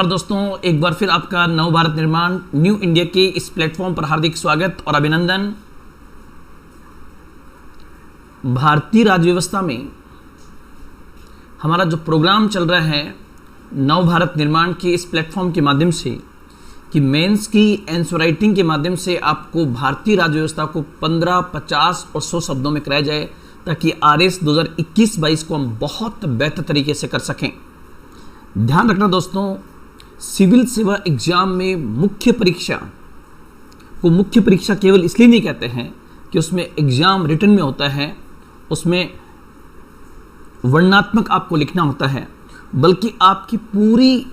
और दोस्तों, एक बार फिर आपका नव भारत निर्माण न्यू इंडिया के इस प्लेटफॉर्म पर हार्दिक स्वागत और अभिनंदन। भारतीय राज्य व्यवस्था में हमारा जो प्रोग्राम चल रहा है नव भारत निर्माण के इस प्लेटफॉर्म के माध्यम से कि मेंस की आंसर राइटिंग के माध्यम से आपको भारतीय राज्य व्यवस्था को 15, 50 और 100 शब्दों में कराया जाए ताकि RS 2021-22 को हम बहुत बेहतर तरीके से कर सकें। ध्यान रखना दोस्तों, सिविल सेवा एग्जाम में मुख्य परीक्षा को मुख्य परीक्षा केवल इसलिए नहीं कहते हैं कि उसमें एग्जाम रिटन में होता है, उसमें वर्णनात्मक आपको लिखना होता है, बल्कि आपकी पूरी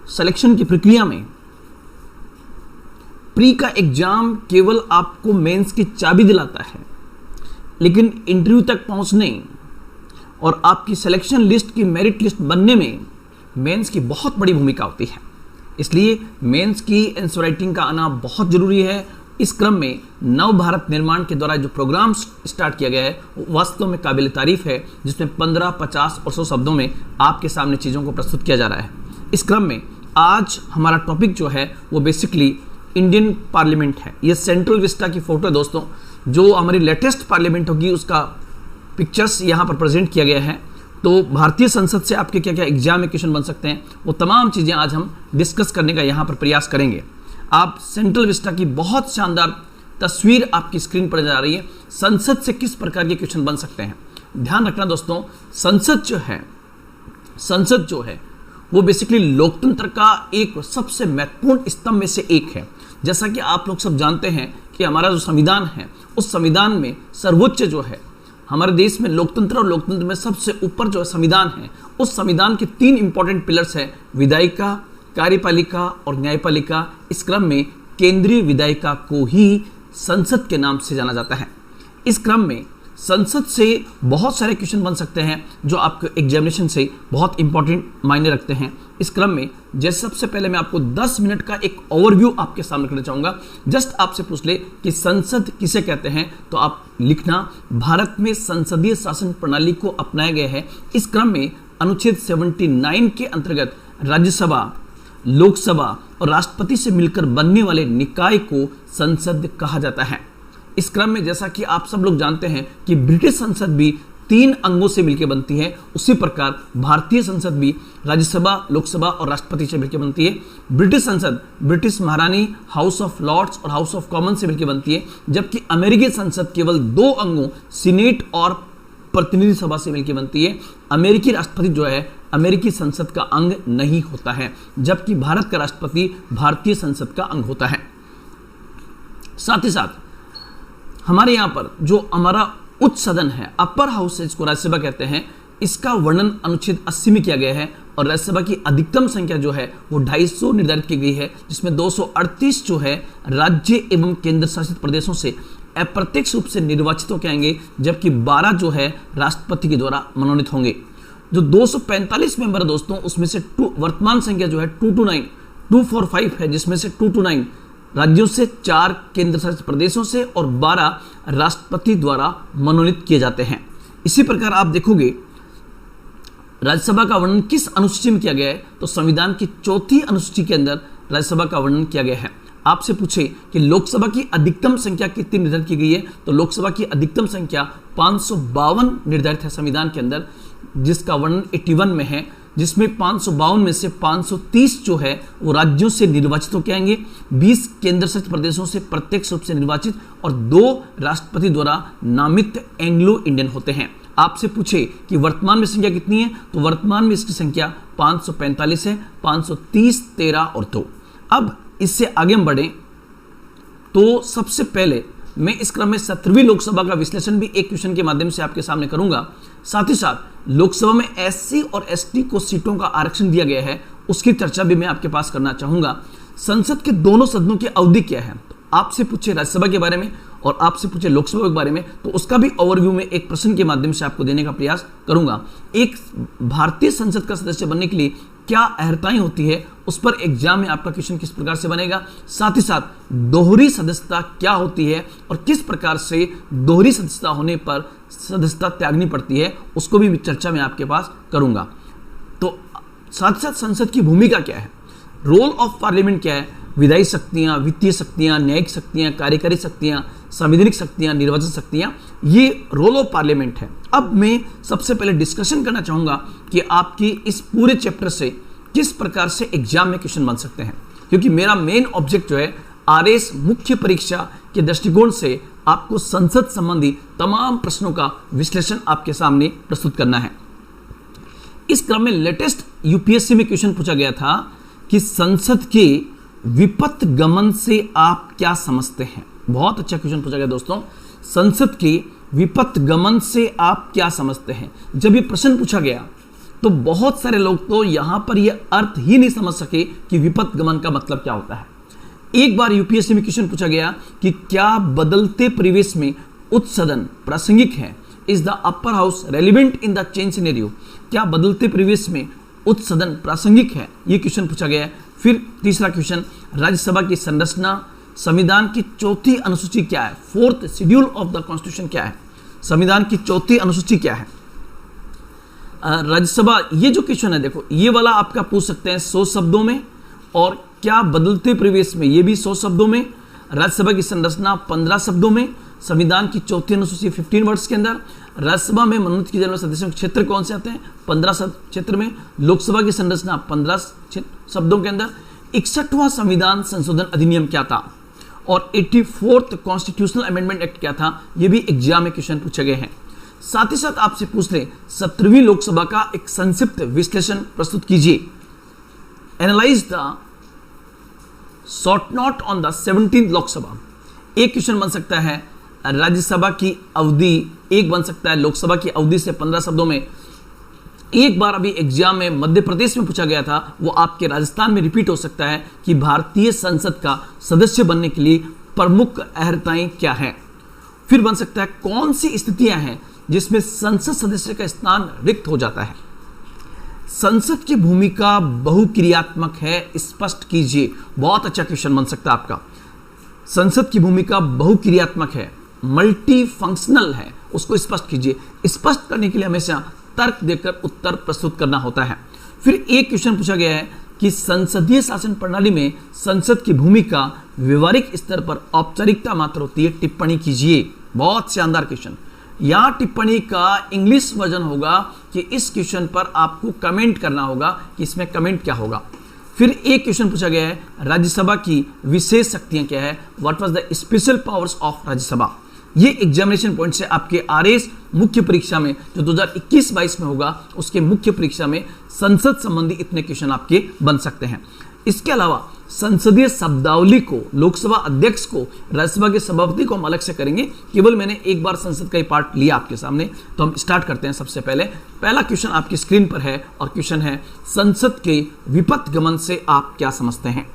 सिलेक्शन की प्रक्रिया में प्री का एग्जाम केवल आपको मेंस की चाबी दिलाता है, लेकिन इंटरव्यू तक पहुंचने और आपकी सिलेक्शन लिस्ट की मेरिट लिस्ट बनने में मेंस की बहुत बड़ी भूमिका होती है। इसलिए मेंस की आंसर राइटिंग का आना बहुत जरूरी है। इस क्रम में नव भारत निर्माण के द्वारा जो प्रोग्राम स्टार्ट किया गया है वो वास्तव में काबिल तारीफ है, जिसमें 15, 50 और 100 शब्दों में आपके सामने चीज़ों को प्रस्तुत किया जा रहा है। इस क्रम में आज हमारा टॉपिक जो है वो बेसिकली इंडियन पार्लियामेंट है। ये सेंट्रल विस्टा की फोटो है दोस्तों, जो हमारी लेटेस्ट पार्लियामेंट होगी उसका पिक्चर्स यहाँ पर प्रेजेंट किया गया है। तो भारतीय संसद से आपके क्या क्या एग्जाम में क्वेश्चन बन सकते हैं वो तमाम चीज़ें आज हम डिस्कस करने का यहाँ पर प्रयास करेंगे। आप सेंट्रल विस्टा की बहुत शानदार तस्वीर आपकी स्क्रीन पर जा रही है। संसद से किस प्रकार के क्वेश्चन बन सकते हैं, ध्यान रखना दोस्तों। संसद जो है वो बेसिकली लोकतंत्र का एक सबसे महत्वपूर्ण स्तंभ में से एक है। जैसा कि आप लोग सब जानते हैं कि हमारा जो संविधान है उस संविधान में सर्वोच्च जो है हमारे देश में लोकतंत्र, और लोकतंत्र में सबसे ऊपर जो संविधान है उस संविधान के 3 इंपॉर्टेंट पिलर्स हैं, विधायिका, कार्यपालिका और न्यायपालिका। इस क्रम में केंद्रीय विधायिका को ही संसद के नाम से जाना जाता है। इस क्रम में संसद से बहुत सारे क्वेश्चन बन सकते हैं जो आपके एग्जामिनेशन से बहुत इंपॉर्टेंट मायने रखते हैं। इस क्रम में जैसे सबसे पहले मैं आपको 10 मिनट का एक ओवरव्यू आपके सामने करना चाहूँगा। जस्ट आपसे पूछ ले कि संसद किसे कहते हैं, तो आप लिखना भारत में संसदीय शासन प्रणाली को अपनाया गया है। इस क्रम में अनुच्छेद 79 के अंतर्गत राज्यसभा, लोकसभा और राष्ट्रपति से मिलकर बनने वाले निकाय को संसद कहा जाता है। इस क्रम में जैसा कि आप सब लोग जानते हैं कि ब्रिटिश संसद भी 3 अंगों से मिलकर बनती है, उसी प्रकार भारतीय संसद भी राज्यसभा, लोकसभा और राष्ट्रपति से मिलकर बनती है। ब्रिटिश संसद ब्रिटिश महारानी, हाउस ऑफ लॉर्ड्स और हाउस ऑफ कॉमन से मिलकर बनती है, जबकि अमेरिकी संसद केवल 2 अंगों सीनेट और प्रतिनिधि सभा से मिलकर बनती है। अमेरिकी राष्ट्रपति जो है अमेरिकी संसद का अंग नहीं होता है, जबकि भारत का राष्ट्रपति भारतीय संसद का अंग होता है। साथ ही साथ हमारे यहाँ पर जो हमारा उच्च सदन है, अपर हाउस है, इसको राज्यसभा कहते हैं, इसका वर्णन अनुच्छेद 80 में किया गया है और राज्यसभा की अधिकतम संख्या जो है वो 250 निर्धारित की गई है, जिसमें 238 जो है राज्य एवं केंद्र शासित प्रदेशों से अप्रत्यक्ष रूप से निर्वाचित होकर आएंगे, जबकि 12 जो है राष्ट्रपति के द्वारा मनोनीत होंगे। जो 245 मेंबर है दोस्तों, उसमें से वर्तमान संख्या जो है 245 है, जिसमें से 229 राज्यों से, 4 केंद्र शासित प्रदेशों से और 12 राष्ट्रपति द्वारा मनोनीत किए जाते हैं। इसी प्रकार आप देखोगे राज्यसभा का वर्णन किस अनुसूची में किया गया है, तो संविधान की 4थी अनुसूची के अंदर राज्यसभा का वर्णन किया गया है। आपसे पूछे कि लोकसभा की अधिकतम संख्या कितनी निर्धारित की गई है, तो लोकसभा की अधिकतम संख्या 552 निर्धारित है संविधान के अंदर, जिसका वर्णन 81 में है, जिसमें 552 में से 530 जो है वो राज्यों से निर्वाचित होकर आएंगे, 20 केंद्र शासित प्रदेशों से प्रत्यक्ष रूप से निर्वाचित और 2 राष्ट्रपति द्वारा नामित एंग्लो इंडियन होते हैं। आपसे पूछे कि वर्तमान में संख्या कितनी है, तो वर्तमान में इसकी संख्या 545 है, 530, 13 और 2। अब इससे आगे हम बढ़ें तो सबसे पहले मैं इस क्रम में 17वीं लोकसभा का विश्लेषण भी एक क्वेश्चन के माध्यम से आपके सामने करूंगा। साथ ही साथ लोकसभा में SC और ST को सीटों का आरक्षण दिया गया है, उसकी चर्चा भी मैं आपके पास करना चाहूंगा। संसद के दोनों सदनों की अवधि क्या है, तो आपसे पूछे राज्यसभा के बारे में और आपसे पूछे लोकसभा के बारे में, तो उसका भी ओवरव्यू में एक प्रश्न के माध्यम से आपको देने का प्रयास करूंगा। एक भारतीय संसद का सदस्य बनने के लिए क्या अर्हताएं होती है, उस पर एग्जाम में आपका क्वेश्चन किस प्रकार से बनेगा। साथ ही साथ दोहरी सदस्यता क्या होती है और किस प्रकार से दोहरी सदस्यता होने पर सदस्यता त्यागनी पड़ती है, उसको भी चर्चा में आपके पास करूंगा। तो साथ साथ संसद की भूमिका क्या है, रोल ऑफ पार्लियामेंट क्या है, विधायी शक्तियां, वित्तीय शक्तियां, न्यायिक शक्तियां, कार्यकारी शक्तियां, संवैधानिक शक्तियां, निर्वाचन शक्तियां, ये रोल ऑफ पार्लियामेंट है। अब मैं सबसे पहले डिस्कशन करना चाहूंगा कि आपकी इस पूरे चैप्टर से किस प्रकार से एग्जाम में क्वेश्चन बन सकते हैं, क्योंकि मेरा मेन ऑब्जेक्ट जो है आरएस मुख्य परीक्षा के दृष्टिकोण से आपको संसद संबंधी तमाम प्रश्नों का विश्लेषण आपके सामने प्रस्तुत करना है। इस क्रम में लेटेस्ट यूपीएससी में क्वेश्चन पूछा गया था कि संसद के विपत्त गमन से आप क्या समझते हैं। बहुत अच्छा क्वेश्चन पूछा गया दोस्तों, संसद के विपत्त गमन से आप क्या समझते हैं। जब ये प्रश्न पूछा गया तो बहुत सारे लोग तो यहां पर यह अर्थ ही नहीं समझ सके कि विपत्त गमन का मतलब क्या होता है। एक बार यूपीएससी में क्वेश्चन पूछा गया कि क्या बदलते परिवेश में उच्च सदन प्रासंगिक है, is the upper house relevant in the change scenario. क्या बदलते परिवेश में उच्च सदन प्रासंगिक है, ये क्वेश्चन पूछा गया है। फिर तीसरा क्वेश्चन, राज्यसभा की संरचना, संविधान की चौथी अनुसूची क्या है, fourth schedule of the constitution क्या है, संविधान की चौथी अनुसूची क्या है। राज्यसभा, ये जो क्वेश्चन है देखो, ये वाला आपका पूछ सकते हैं 100 शब्दों में, और क्या बदलते परिवेश में, ये भी 100 शब्दों में, राज्यसभा की संरचना 15 शब्दों में, संविधान की चौथी अनुसूची 15 वर्ड्स के अंदर, राज्यसभा में मनोनीत किए जाने वाले सदस्यों के क्षेत्र कौन से आते हैं 15 क्षेत्र में, लोकसभा की संरचना 15 शब्दों के अंदर, 61वां संविधान संशोधन अधिनियम क्या था, और 84th कॉन्स्टिट्यूशनल अमेंडमेंट एक्ट क्या था। ये भी एग्जाम में क्वेश्चन पूछे गए हैं। साथ ही साथ आपसे पूछ रहे 17वीं लोकसभा का एक संक्षिप्त विश्लेषण प्रस्तुत कीजिए। Analyse the short note on the 17th Lok Sabha. एक क्वेश्चन बन सकता है राज्यसभा की अवधि, एक बन सकता है लोकसभा की अवधि से 15 शब्दों में। एक बार अभी एग्जाम में मध्य प्रदेश में पूछा गया था, वो आपके राजस्थान में रिपीट हो सकता है कि भारतीय संसद का सदस्य बनने के लिए प्रमुख अर्हताएं क्या है। फिर बन सकता है कौन सी स्थितियां हैं जिसमें संसद सदस्य का स्थान रिक्त हो जाता है। संसद की भूमिका बहुक्रियात्मक है, स्पष्ट कीजिए। बहुत अच्छा क्वेश्चन बन सकता है आपका। संसद की भूमिका बहुक्रियात्मक है, मल्टी फंक्शनल है, उसको स्पष्ट कीजिए। स्पष्ट करने के लिए हमेशा तर्क देकर उत्तर प्रस्तुत करना होता है। फिर एक क्वेश्चन पूछा गया है कि संसदीय शासन प्रणाली में संसद की भूमिका व्यवहारिक स्तर पर औपचारिकता मात्र होती है, टिप्पणी कीजिए। बहुत शानदार क्वेश्चन। यहाँ टिप्पणी का इंग्लिश वर्जन होगा कि इस क्वेश्चन पर आपको कमेंट करना होगा कि इसमें कमेंट क्या होगा। फिर एक क्वेश्चन पूछा गया है राज्यसभा की विशेष शक्तियां क्या है, what was the special powers of Rajya Sabha. ये एग्जामिनेशन पॉइंट से आपके आरएस मुख्य परीक्षा में जो 2021-22 में होगा, उसके मुख्य परीक्षा में संसद संबंधी इतने क्वेश्चन आपके बन सकते हैं। इसके अलावा संसदीय शब्दावली को, लोकसभा अध्यक्ष को, राज्यसभा के सभापति को हम अलग से करेंगे। केवल मैंने एक बार संसद का ही पार्ट लिया आपके सामने, तो हम स्टार्ट करते हैं। सबसे पहले पहला क्वेश्चन आपकी स्क्रीन पर है और क्वेश्चन है संसद के विपत्त गमन से आप क्या समझते हैं।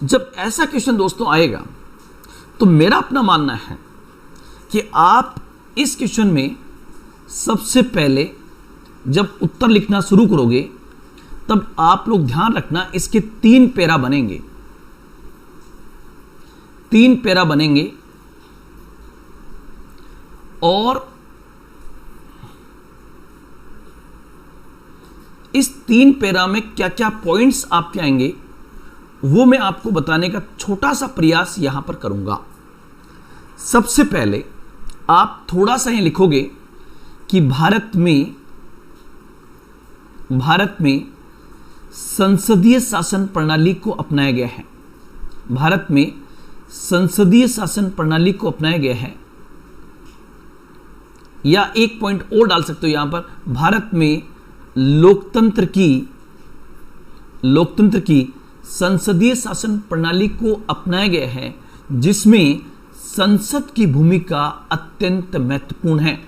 जब ऐसा क्वेश्चन दोस्तों आएगा तो मेरा अपना मानना है कि आप इस क्वेश्चन में सबसे पहले जब उत्तर लिखना शुरू करोगे तब आप लोग ध्यान रखना, इसके 3 पैरा बनेंगे। 3 पैरा बनेंगे और इस 3 पैरा में क्या क्या पॉइंट्स आपके आएंगे वो मैं आपको बताने का छोटा सा प्रयास यहां पर करूंगा। सबसे पहले आप थोड़ा सा ये लिखोगे कि भारत में संसदीय शासन प्रणाली को अपनाया गया है। भारत में संसदीय शासन प्रणाली को अपनाया गया है, या एक पॉइंट और डाल सकते हो यहां पर, भारत में लोकतंत्र की संसदीय शासन प्रणाली को अपनाया गया है जिसमें संसद की भूमिका अत्यंत महत्वपूर्ण है।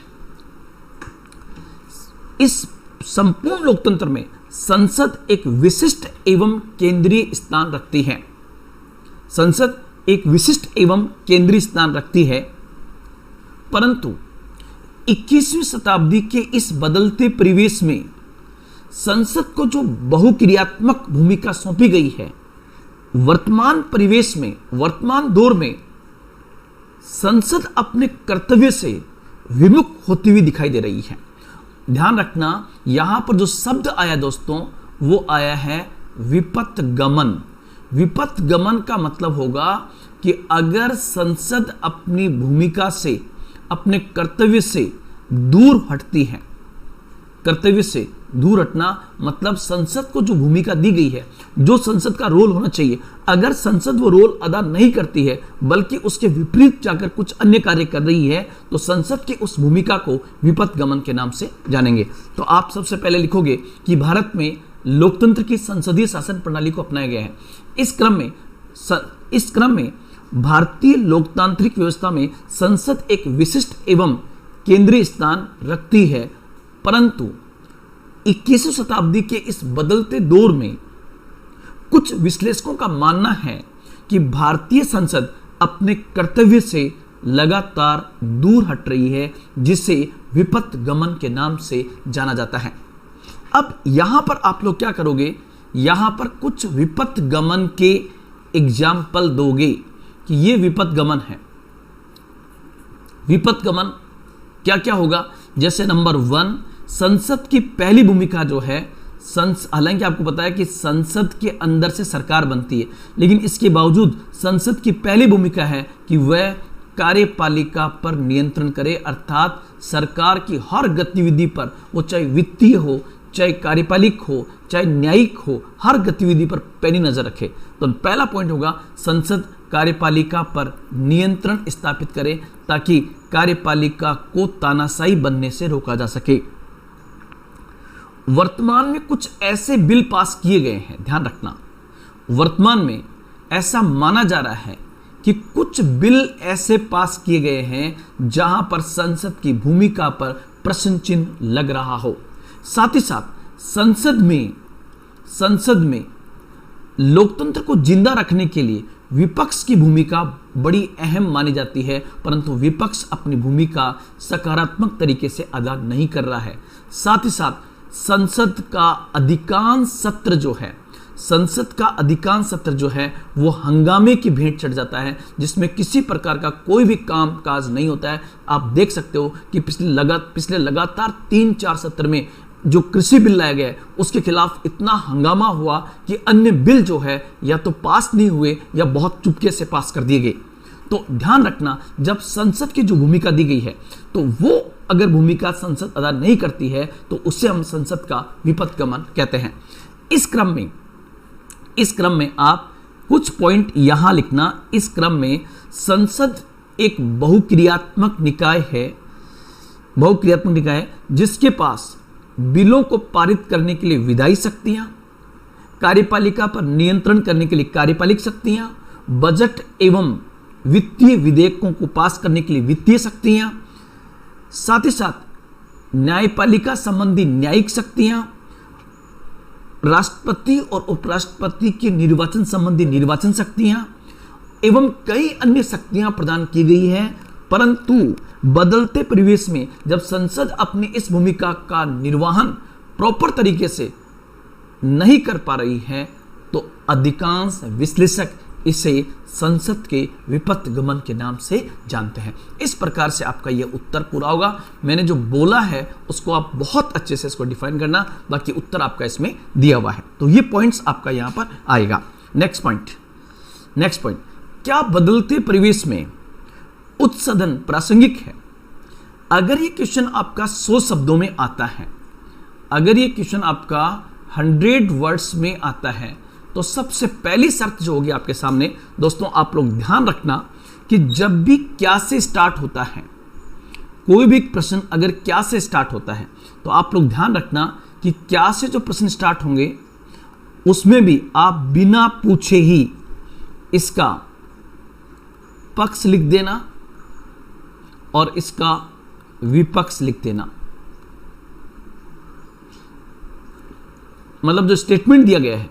इस संपूर्ण लोकतंत्र में संसद एक विशिष्ट एवं केंद्रीय स्थान रखती है। संसद एक विशिष्ट एवं केंद्रीय स्थान रखती है, परंतु 21वीं शताब्दी के इस बदलते परिवेश में संसद को जो बहुक्रियात्मक भूमिका सौंपी गई है, वर्तमान परिवेश में, वर्तमान दौर में संसद अपने कर्तव्य से विमुख होती हुई दिखाई दे रही है। ध्यान रखना यहां पर जो शब्द आया दोस्तों वो आया है विपथ गमन। विपथ गमन का मतलब होगा कि अगर संसद अपनी भूमिका से, अपने कर्तव्य से दूर हटती है, कर्तव्य से दूर हटना मतलब संसद को जो भूमिका दी गई है, जो संसद का रोल होना चाहिए, अगर संसद वो रोल अदा नहीं करती है बल्कि उसके विपरीत जाकर कुछ अन्य कार्य कर रही है तो संसद की उस भूमिका को विपथ गमन के नाम से जानेंगे। तो आप सबसे पहले लिखोगे कि भारत में लोकतंत्र की संसदीय शासन प्रणाली को अपनाया गया है। इस क्रम में भारतीय लोकतांत्रिक व्यवस्था में संसद एक विशिष्ट एवं केंद्रीय स्थान रखती है, परंतु 21वीं शताब्दी के इस बदलते दौर में कुछ विश्लेषकों का मानना है कि भारतीय संसद अपने कर्तव्य से लगातार दूर हट रही है, जिसे विपथ गमन के नाम से जाना जाता है। अब यहां पर आप लोग क्या करोगे, यहां पर कुछ विपथ गमन के एग्जाम्पल दोगे कि ये विपथ गमन है। विपथ गमन क्या क्या होगा, जैसे नंबर 1 संसद की पहली भूमिका जो है, हालांकि आपको पता है कि संसद के अंदर से सरकार बनती है, लेकिन इसके बावजूद संसद की पहली भूमिका है कि वह कार्यपालिका पर नियंत्रण करे, अर्थात सरकार की हर गतिविधि पर, वो चाहे वित्तीय हो, चाहे कार्यपालिक हो, चाहे न्यायिक हो, हर गतिविधि पर पैनी नजर रखे। तो पहला पॉइंट होगा संसद कार्यपालिका पर नियंत्रण स्थापित करे ताकि कार्यपालिका को तानाशाही बनने से रोका जा सके। वर्तमान में कुछ ऐसे बिल पास किए गए हैं, ध्यान रखना, वर्तमान में ऐसा माना जा रहा है कि कुछ बिल ऐसे पास किए गए हैं जहां पर संसद की भूमिका पर प्रश्न चिन्ह लग रहा हो। साथ ही साथ संसद में लोकतंत्र को जिंदा रखने के लिए विपक्ष की भूमिका बड़ी अहम मानी जाती है, परंतु विपक्ष अपनी भूमिका सकारात्मक तरीके से अदा नहीं कर रहा है। साथ ही साथ संसद का अधिकांश सत्र जो है वो हंगामे की भेंट चढ़ जाता है, जिसमें किसी प्रकार का कोई भी काम काज नहीं होता है। आप देख सकते हो कि पिछले लगातार 3-4 सत्र में जो कृषि बिल लाया गया है उसके खिलाफ इतना हंगामा हुआ कि अन्य बिल जो है या तो पास नहीं हुए या बहुत चुपके से पास कर दिए गए। तो ध्यान रखना, जब संसद की जो भूमिका दी गई है तो वो अगर भूमिका संसद अदा नहीं करती है तो उसे हम संसद का विपथ गमन कहते हैं। इस क्रम में आप कुछ पॉइंट यहां लिखना। इस क्रम में संसद एक बहुक्रियात्मक निकाय है जिसके पास बिलों को पारित करने के लिए विधायी शक्तियां, कार्यपालिका पर नियंत्रण करने के लिए कार्यपालिक शक्तियां, बजट एवं वित्तीय विधेयकों को पास करने के लिए वित्तीय शक्तियां, साथ ही साथ न्यायपालिका संबंधी न्यायिक शक्तियां, राष्ट्रपति और उपराष्ट्रपति के निर्वाचन संबंधी निर्वाचन शक्तियां एवं कई अन्य शक्तियां प्रदान की गई है। परंतु बदलते परिवेश में जब संसद अपनी इस भूमिका का निर्वहन प्रॉपर तरीके से नहीं कर पा रही है तो अधिकांश विश्लेषक इसे संसद के विपथ गमन के नाम से जानते हैं। इस प्रकार से आपका यह उत्तर पूरा होगा। मैंने जो बोला है उसको आप बहुत अच्छे से इसको डिफाइन करना, बाकी उत्तर आपका इसमें दिया हुआ है। तो ये पॉइंट्स आपका यहां पर आएगा। नेक्स्ट पॉइंट, क्या बदलते परिवेश में उच्च सदन प्रासंगिक है? अगर ये क्वेश्चन आपका 100 शब्दों में आता है, अगर ये क्वेश्चन आपका 100 वर्ड्स में आता है तो सबसे पहली शर्त जो होगी आपके सामने दोस्तों, आप लोग ध्यान रखना कि जब भी क्या से स्टार्ट होता है, कोई भी प्रश्न अगर क्या से स्टार्ट होता है तो आप लोग ध्यान रखना कि क्या से जो प्रश्न स्टार्ट होंगे उसमें भी आप बिना पूछे ही इसका पक्ष लिख देना और इसका विपक्ष लिख देना। मतलब जो स्टेटमेंट दिया गया है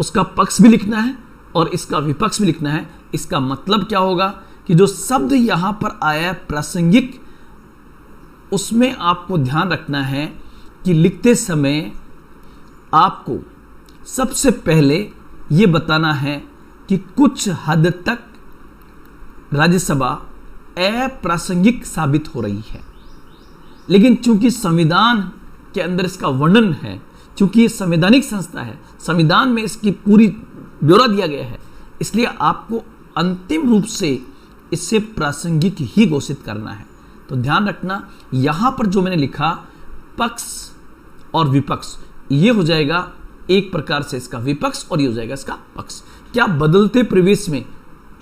उसका पक्ष भी लिखना है और इसका विपक्ष भी लिखना है। इसका मतलब क्या होगा कि जो शब्द यहां पर आया है प्रासंगिक, उसमें आपको ध्यान रखना है कि लिखते समय आपको सबसे पहले यह बताना है कि कुछ हद तक राज्यसभा अप्रासंगिक साबित हो रही है। लेकिन चूंकि संविधान के अंदर इसका वर्णन है, चूंकि ये संवैधानिक संस्था है, संविधान में इसकी पूरी ब्यौरा दिया गया है, इसलिए आपको अंतिम रूप से इससे प्रासंगिक ही घोषित करना है। तो ध्यान रखना, यहां पर जो मैंने लिखा पक्ष और विपक्ष, ये हो जाएगा एक प्रकार से इसका विपक्ष और ये हो जाएगा इसका पक्ष। क्या बदलते परिवेश में,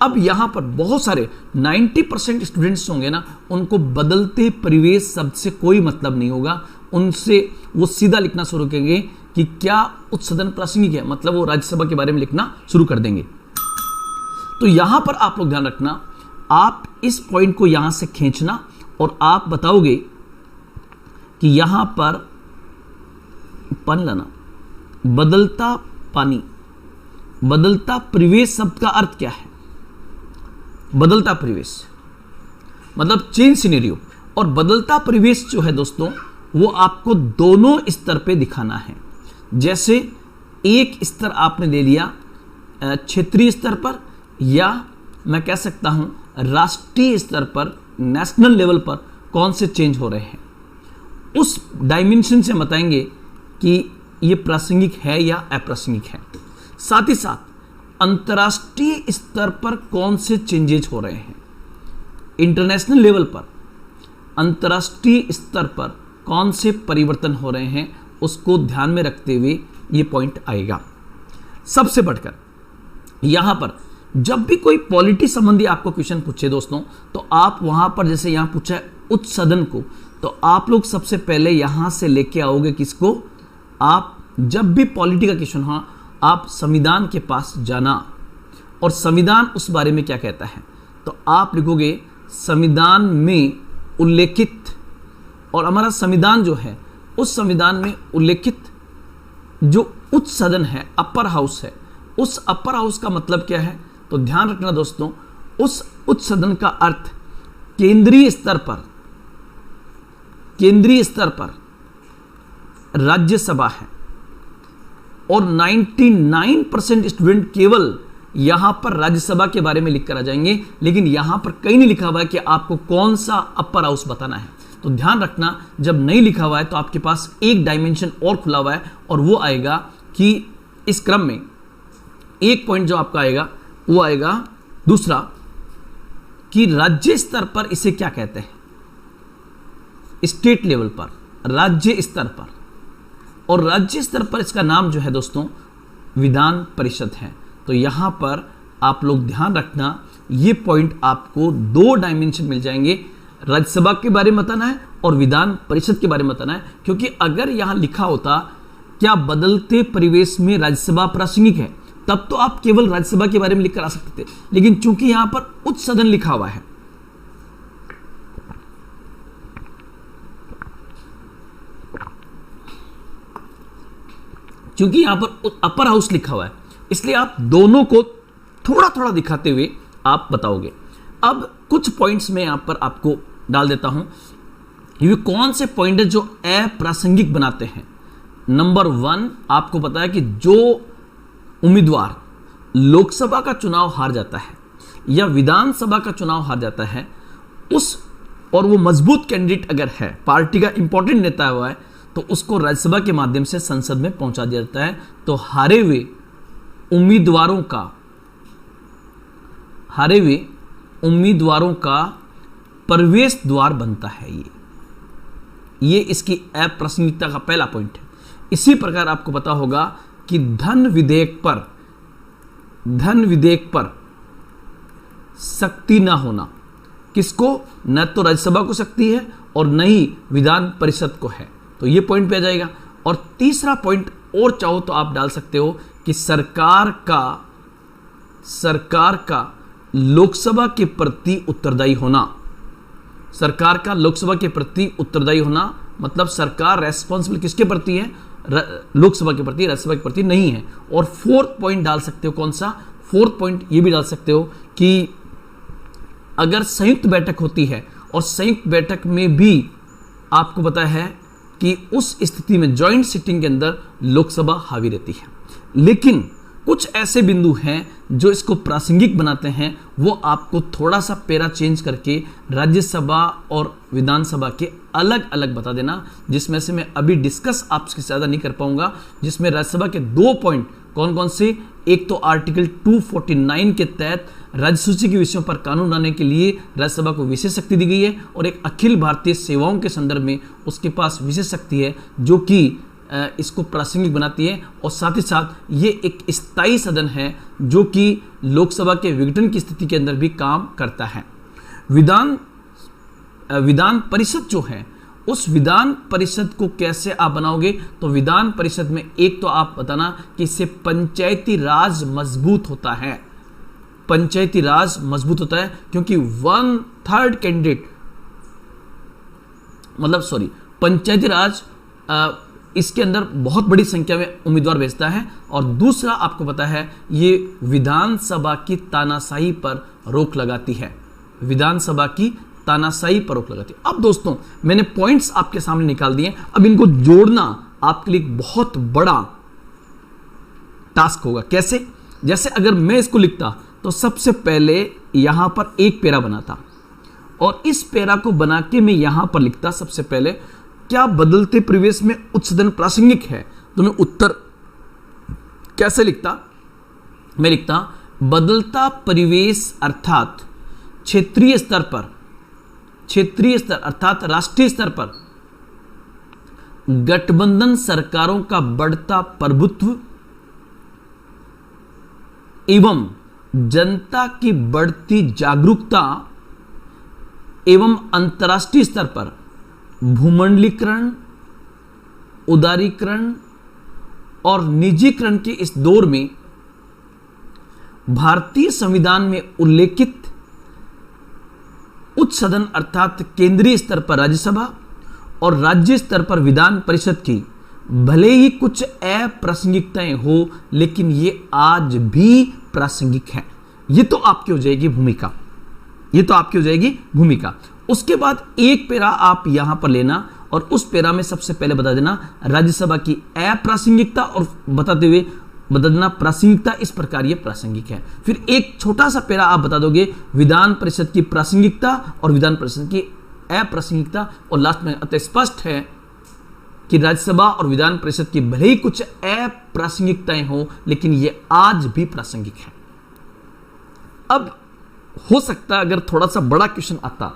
अब यहां पर बहुत सारे 90% स्टूडेंट्स होंगे ना, उनको बदलते परिवेश शब्द से कोई मतलब नहीं होगा, उनसे वो सीधा लिखना शुरू करेंगे कि क्या उच्च सदन प्रासंगिक है, मतलब वो राज्यसभा के बारे में लिखना शुरू कर देंगे। तो यहां पर आप लोग ध्यान रखना, आप इस पॉइंट को यहां से खींचना और आप बताओगे कि यहां पर पानी लाना, बदलता पानी, बदलता परिवेश शब्द का अर्थ क्या है? बदलता परिवेश मतलब चेंज सिनेरियो, और बदलता परिवेश जो है दोस्तों वो आपको दोनों स्तर पे दिखाना है। जैसे एक स्तर आपने ले लिया क्षेत्रीय स्तर पर, या मैं कह सकता हूं राष्ट्रीय स्तर पर, नेशनल लेवल पर कौन से चेंज हो रहे हैं, उस डायमेंशन से बताएंगे कि ये प्रासंगिक है या अप्रासंगिक है। साथ ही साथ अंतर्राष्ट्रीय स्तर पर कौन से चेंजेज हो रहे हैं, इंटरनेशनल लेवल पर, अंतर्राष्ट्रीय स्तर पर कौन से परिवर्तन हो रहे हैं, उसको ध्यान में रखते हुए ये पॉइंट आएगा। सबसे बढ़कर यहां पर जब भी कोई पॉलिटी संबंधी आपको क्वेश्चन पूछे दोस्तों, तो आप वहां पर, जैसे यहां पूछा है उच्च सदन को, तो आप लोग सबसे पहले यहां से लेके आओगे किसको, आप जब भी पॉलिटी का क्वेश्चन हो, आप संविधान के पास जाना और संविधान उस बारे में क्या कहता है, तो आप लिखोगे संविधान में उल्लेखित, और हमारा संविधान जो है उस संविधान में उल्लेखित जो उच्च सदन है, अपर हाउस है, उस अपर हाउस का मतलब क्या है, तो ध्यान रखना दोस्तों, उस उच्च सदन का अर्थ केंद्रीय स्तर पर, केंद्रीय स्तर पर राज्यसभा है। और 99% स्टूडेंट केवल यहां पर राज्यसभा के बारे में लिखकर आ जाएंगे, लेकिन यहां पर कहीं नहीं लिखा हुआ है कि आपको कौन सा अपर हाउस बताना है। तो ध्यान रखना, जब नहीं लिखा हुआ है तो आपके पास एक डायमेंशन और खुला हुआ है, और वो आएगा कि इस क्रम में एक पॉइंट जो आपका आएगा वो आएगा दूसरा, कि राज्य स्तर पर इसे क्या कहते हैं, स्टेट लेवल पर, राज्य स्तर पर, और राज्य स्तर पर इसका नाम जो है दोस्तों विधान परिषद है। तो यहां पर आप लोग ध्यान रखना, ये पॉइंट आपको दो डायमेंशन मिल जाएंगे, राज्यसभा के बारे में बताना है और विधान परिषद के बारे में बताना है। क्योंकि अगर यहां लिखा होता क्या बदलते परिवेश में राज्यसभा प्रासंगिक है, तब तो आप केवल राज्यसभा के बारे में लिखकर आ सकते थे, लेकिन चूंकि यहां पर उच्च सदन लिखा हुआ है, चूंकि यहां पर अपर हाउस लिखा हुआ है, इसलिए आप दोनों को थोड़ा थोड़ा दिखाते हुए आप बताओगे। अब कुछ पॉइंट्स में यहां पर आपको डाल देता हूं, ये कौन से पॉइंट है जो अप्रासंगिक बनाते हैं। नंबर 1, आपको पता है कि जो उम्मीदवार लोकसभा का चुनाव हार जाता है या विधानसभा का चुनाव हार जाता है, उस और वो मजबूत कैंडिडेट अगर है, पार्टी का इंपॉर्टेंट नेता हुआ है, तो उसको राज्यसभा के माध्यम से संसद में पहुंचा दिया जाता है। तो हारे हुए उम्मीदवारों का प्रवेश द्वार बनता है। ये इसकी अप्रासंगिकता का पहला पॉइंट है। इसी प्रकार आपको पता होगा कि धन विधेयक पर शक्ति ना होना, किसको, न तो राज्यसभा को शक्ति है और न ही विधान परिषद को है, तो ये पॉइंट पे आ जाएगा। और तीसरा पॉइंट और चाहो तो आप डाल सकते हो कि सरकार का लोकसभा के प्रति उत्तरदायी होना। सरकार का लोकसभा के प्रति उत्तरदायी होना मतलब सरकार रेस्पॉन्सिबल किसके प्रति है, लोकसभा के प्रति, राज्यसभा के प्रति नहीं है। और फोर्थ पॉइंट डाल सकते हो, कौन सा फोर्थ पॉइंट, ये भी डाल सकते हो कि अगर संयुक्त बैठक होती है और संयुक्त बैठक में भी आपको पता है कि उस स्थिति में ज्वाइंट सिटिंग के अंदर लोकसभा हावी रहती है, लेकिन कुछ ऐसे बिंदु हैं जो इसको प्रासंगिक बनाते हैं, वो आपको थोड़ा सा पैरा चेंज करके राज्यसभा और विधानसभा के अलग अलग बता देना, जिसमें से मैं अभी डिस्कस आपसे ज़्यादा नहीं कर पाऊंगा। जिसमें राज्यसभा के 2 पॉइंट कौन कौन से, एक तो आर्टिकल 249 के तहत राज्य सूची के विषयों पर कानून बनाने के लिए राज्यसभा को विशेष शक्ति दी गई है, और एक अखिल भारतीय सेवाओं के संदर्भ में उसके पास विशेष शक्ति है जो कि इसको प्रासंगिक बनाती है। और साथ ही साथ ये एक स्थायी सदन है जो कि लोकसभा के विघटन की स्थिति के अंदर भी काम करता है। विधान परिषद जो है, उस विधान परिषद को कैसे आप बनाओगे, तो विधान परिषद में एक तो आप बताना कि इससे पंचायती राज मजबूत होता है। पंचायती राज मजबूत होता है क्योंकि 1/3 कैंडिडेट, पंचायती राज इसके अंदर बहुत बड़ी संख्या में उम्मीदवार भेजता है। और दूसरा आपको पता है, ये विधानसभा की तानाशाही पर रोक लगाती है। विधानसभा की तानाशाही पर रोक लगाती है। अब दोस्तों, मैंने पॉइंट्स आपके सामने निकाल दिए, अब इनको जोड़ना आपके लिए एक बहुत बड़ा टास्क होगा। कैसे? जैसे अगर मैं इसको लिखता तो सबसे पहले यहां पर एक पैरा बनाता, और इस पैरा को बना के मैं यहां पर लिखता सबसे पहले, क्या बदलते परिवेश में उच्च सदन प्रासंगिक है? तो मैं उत्तर कैसे लिखता? मैं लिखता बदलता परिवेश अर्थात क्षेत्रीय स्तर अर्थात राष्ट्रीय स्तर पर गठबंधन सरकारों का बढ़ता प्रभुत्व एवं जनता की बढ़ती जागरूकता एवं अंतर्राष्ट्रीय स्तर पर भूमंडलीकरण, उदारीकरण और निजीकरण के इस दौर में भारतीय संविधान में उल्लेखित उच्च सदन अर्थात केंद्रीय स्तर पर राज्यसभा और राज्य स्तर पर विधान परिषद की भले ही कुछ अप्रासंगिकताएं हो, लेकिन ये आज भी प्रासंगिक है। ये तो आपकी हो जाएगी भूमिका। उसके बाद एक पैरा आप यहां पर लेना और उस पैरा में सबसे पहले बता देना राज्यसभा की अप्रासंगिकता, और बताते हुए बता देना प्रासंगिकता इस प्रकार ये प्रासंगिक है। फिर एक छोटा सा पैरा आप बता दोगे विधान परिषद की प्रासंगिकता और विधान परिषद की अप्रासंगिकता, और लास्ट में अतः स्पष्ट है कि राज्यसभा और विधान परिषद की भले ही कुछ अप्रासंगिकताएं हो, लेकिन ये आज भी प्रासंगिक है। अब हो सकता है अगर थोड़ा सा बड़ा क्वेश्चन आता,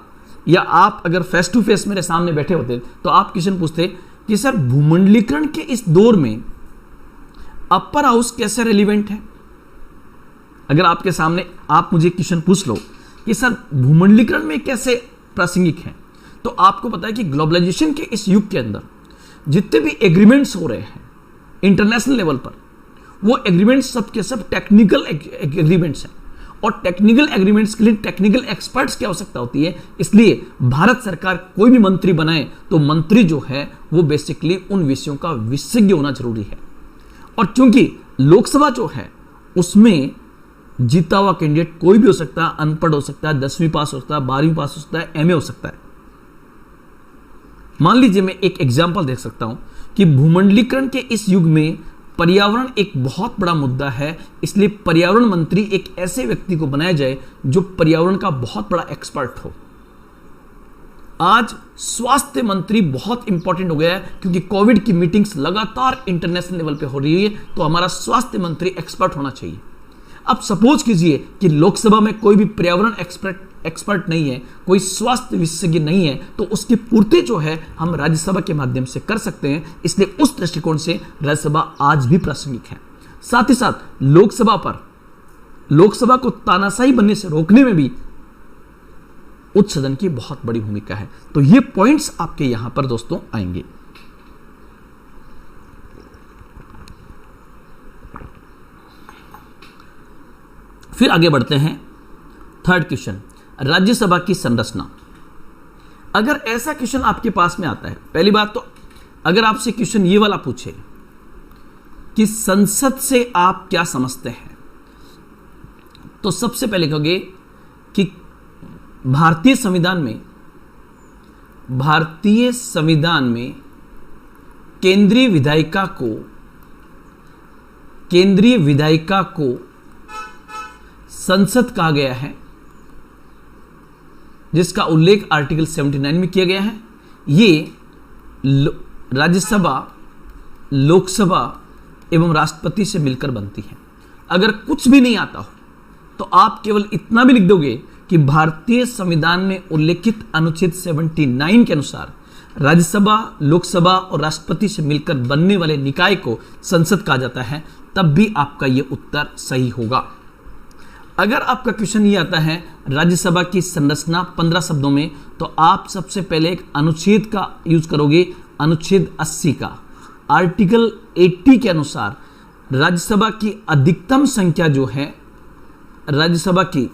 या आप अगर फेस टू फेस मेरे सामने बैठे होते तो आप क्वेश्चन पूछते कि सर भूमंडलीकरण के इस दौर में अपर हाउस कैसे रेलिवेंट है। अगर आपके सामने आप मुझे क्वेश्चन पूछ लो कि सर भूमंडलीकरण में कैसे प्रासंगिक है, तो आपको पता है कि ग्लोबलाइजेशन के इस युग के अंदर जितने भी एग्रीमेंट्स हो रहे हैं इंटरनेशनल लेवल पर, वो एग्रीमेंट्स सब के सब टेक्निकल एग्रीमेंट्स हैं, और टेक्निकल एग्रीमेंट्स के लिए टेक्निकल एक्सपर्ट्स की आवश्यकता होती है। इसलिए भारत सरकार कोई भी मंत्री बनाए तो मंत्री जो है वो बेसिकली उन विषयों का विशेषज्ञ होना जरूरी है। और चूंकि लोकसभा जो है उसमें जीता हुआ कैंडिडेट कोई भी हो सकता है, अनपढ़ हो सकता है, 10वीं पास हो सकता है, 12वीं पास हो सकता है, एमए हो सकता है। मान लीजिए मैं एक एग्जाम्पल देख सकता हूं कि भूमंडलीकरण के इस युग में पर्यावरण एक बहुत बड़ा मुद्दा है, इसलिए पर्यावरण मंत्री एक ऐसे व्यक्ति को बनाया जाए जो पर्यावरण का बहुत बड़ा एक्सपर्ट हो। आज स्वास्थ्य मंत्री बहुत इंपॉर्टेंट हो गया है क्योंकि कोविड की मीटिंग्स लगातार इंटरनेशनल लेवल पे हो रही है, तो हमारा स्वास्थ्य मंत्री एक्सपर्ट होना चाहिए। अब सपोज कीजिए कि लोकसभा में कोई भी पर्यावरण एक्सपर्ट नहीं है, कोई स्वास्थ्य विशेषज्ञ नहीं है, तो उसकी पूर्ति जो है हम राज्यसभा के माध्यम से कर सकते हैं। इसलिए उस दृष्टिकोण से राज्यसभा आज भी प्रासंगिक है। साथ ही साथ लोकसभा को तानाशाही बनने से रोकने में भी उच्च सदन की बहुत बड़ी भूमिका है। तो ये पॉइंट्स आपके यहां पर दोस्तों आएंगे। फिर आगे बढ़ते हैं। थर्ड क्वेश्चन, राज्यसभा की संरचना। अगर ऐसा क्वेश्चन आपके पास में आता है, पहली बात तो अगर आपसे क्वेश्चन ये वाला पूछे कि संसद से आप क्या समझते हैं, तो सबसे पहले कहोगे कि भारतीय संविधान में केंद्रीय विधायिका को केंद्रीय विधायिका को संसद कहा गया है, जिसका उल्लेख आर्टिकल 79 में किया गया है। ये राज्यसभा, लोकसभा एवं राष्ट्रपति से मिलकर बनती है। अगर कुछ भी नहीं आता हो तो आप केवल इतना भी लिख दोगे कि भारतीय संविधान में उल्लेखित अनुच्छेद 79 के अनुसार राज्यसभा, लोकसभा और राष्ट्रपति से मिलकर बनने वाले निकाय को संसद कहा जाता है, तब भी आपका यह उत्तर सही होगा। अगर आपका क्वेश्चन ये आता है राज्यसभा की संरचना 15 शब्दों में, तो आप सबसे पहले एक अनुच्छेद का यूज करोगे, अनुच्छेद 80 का। आर्टिकल 80 के अनुसार राज्यसभा की अधिकतम संख्या जो है, राज्यसभा की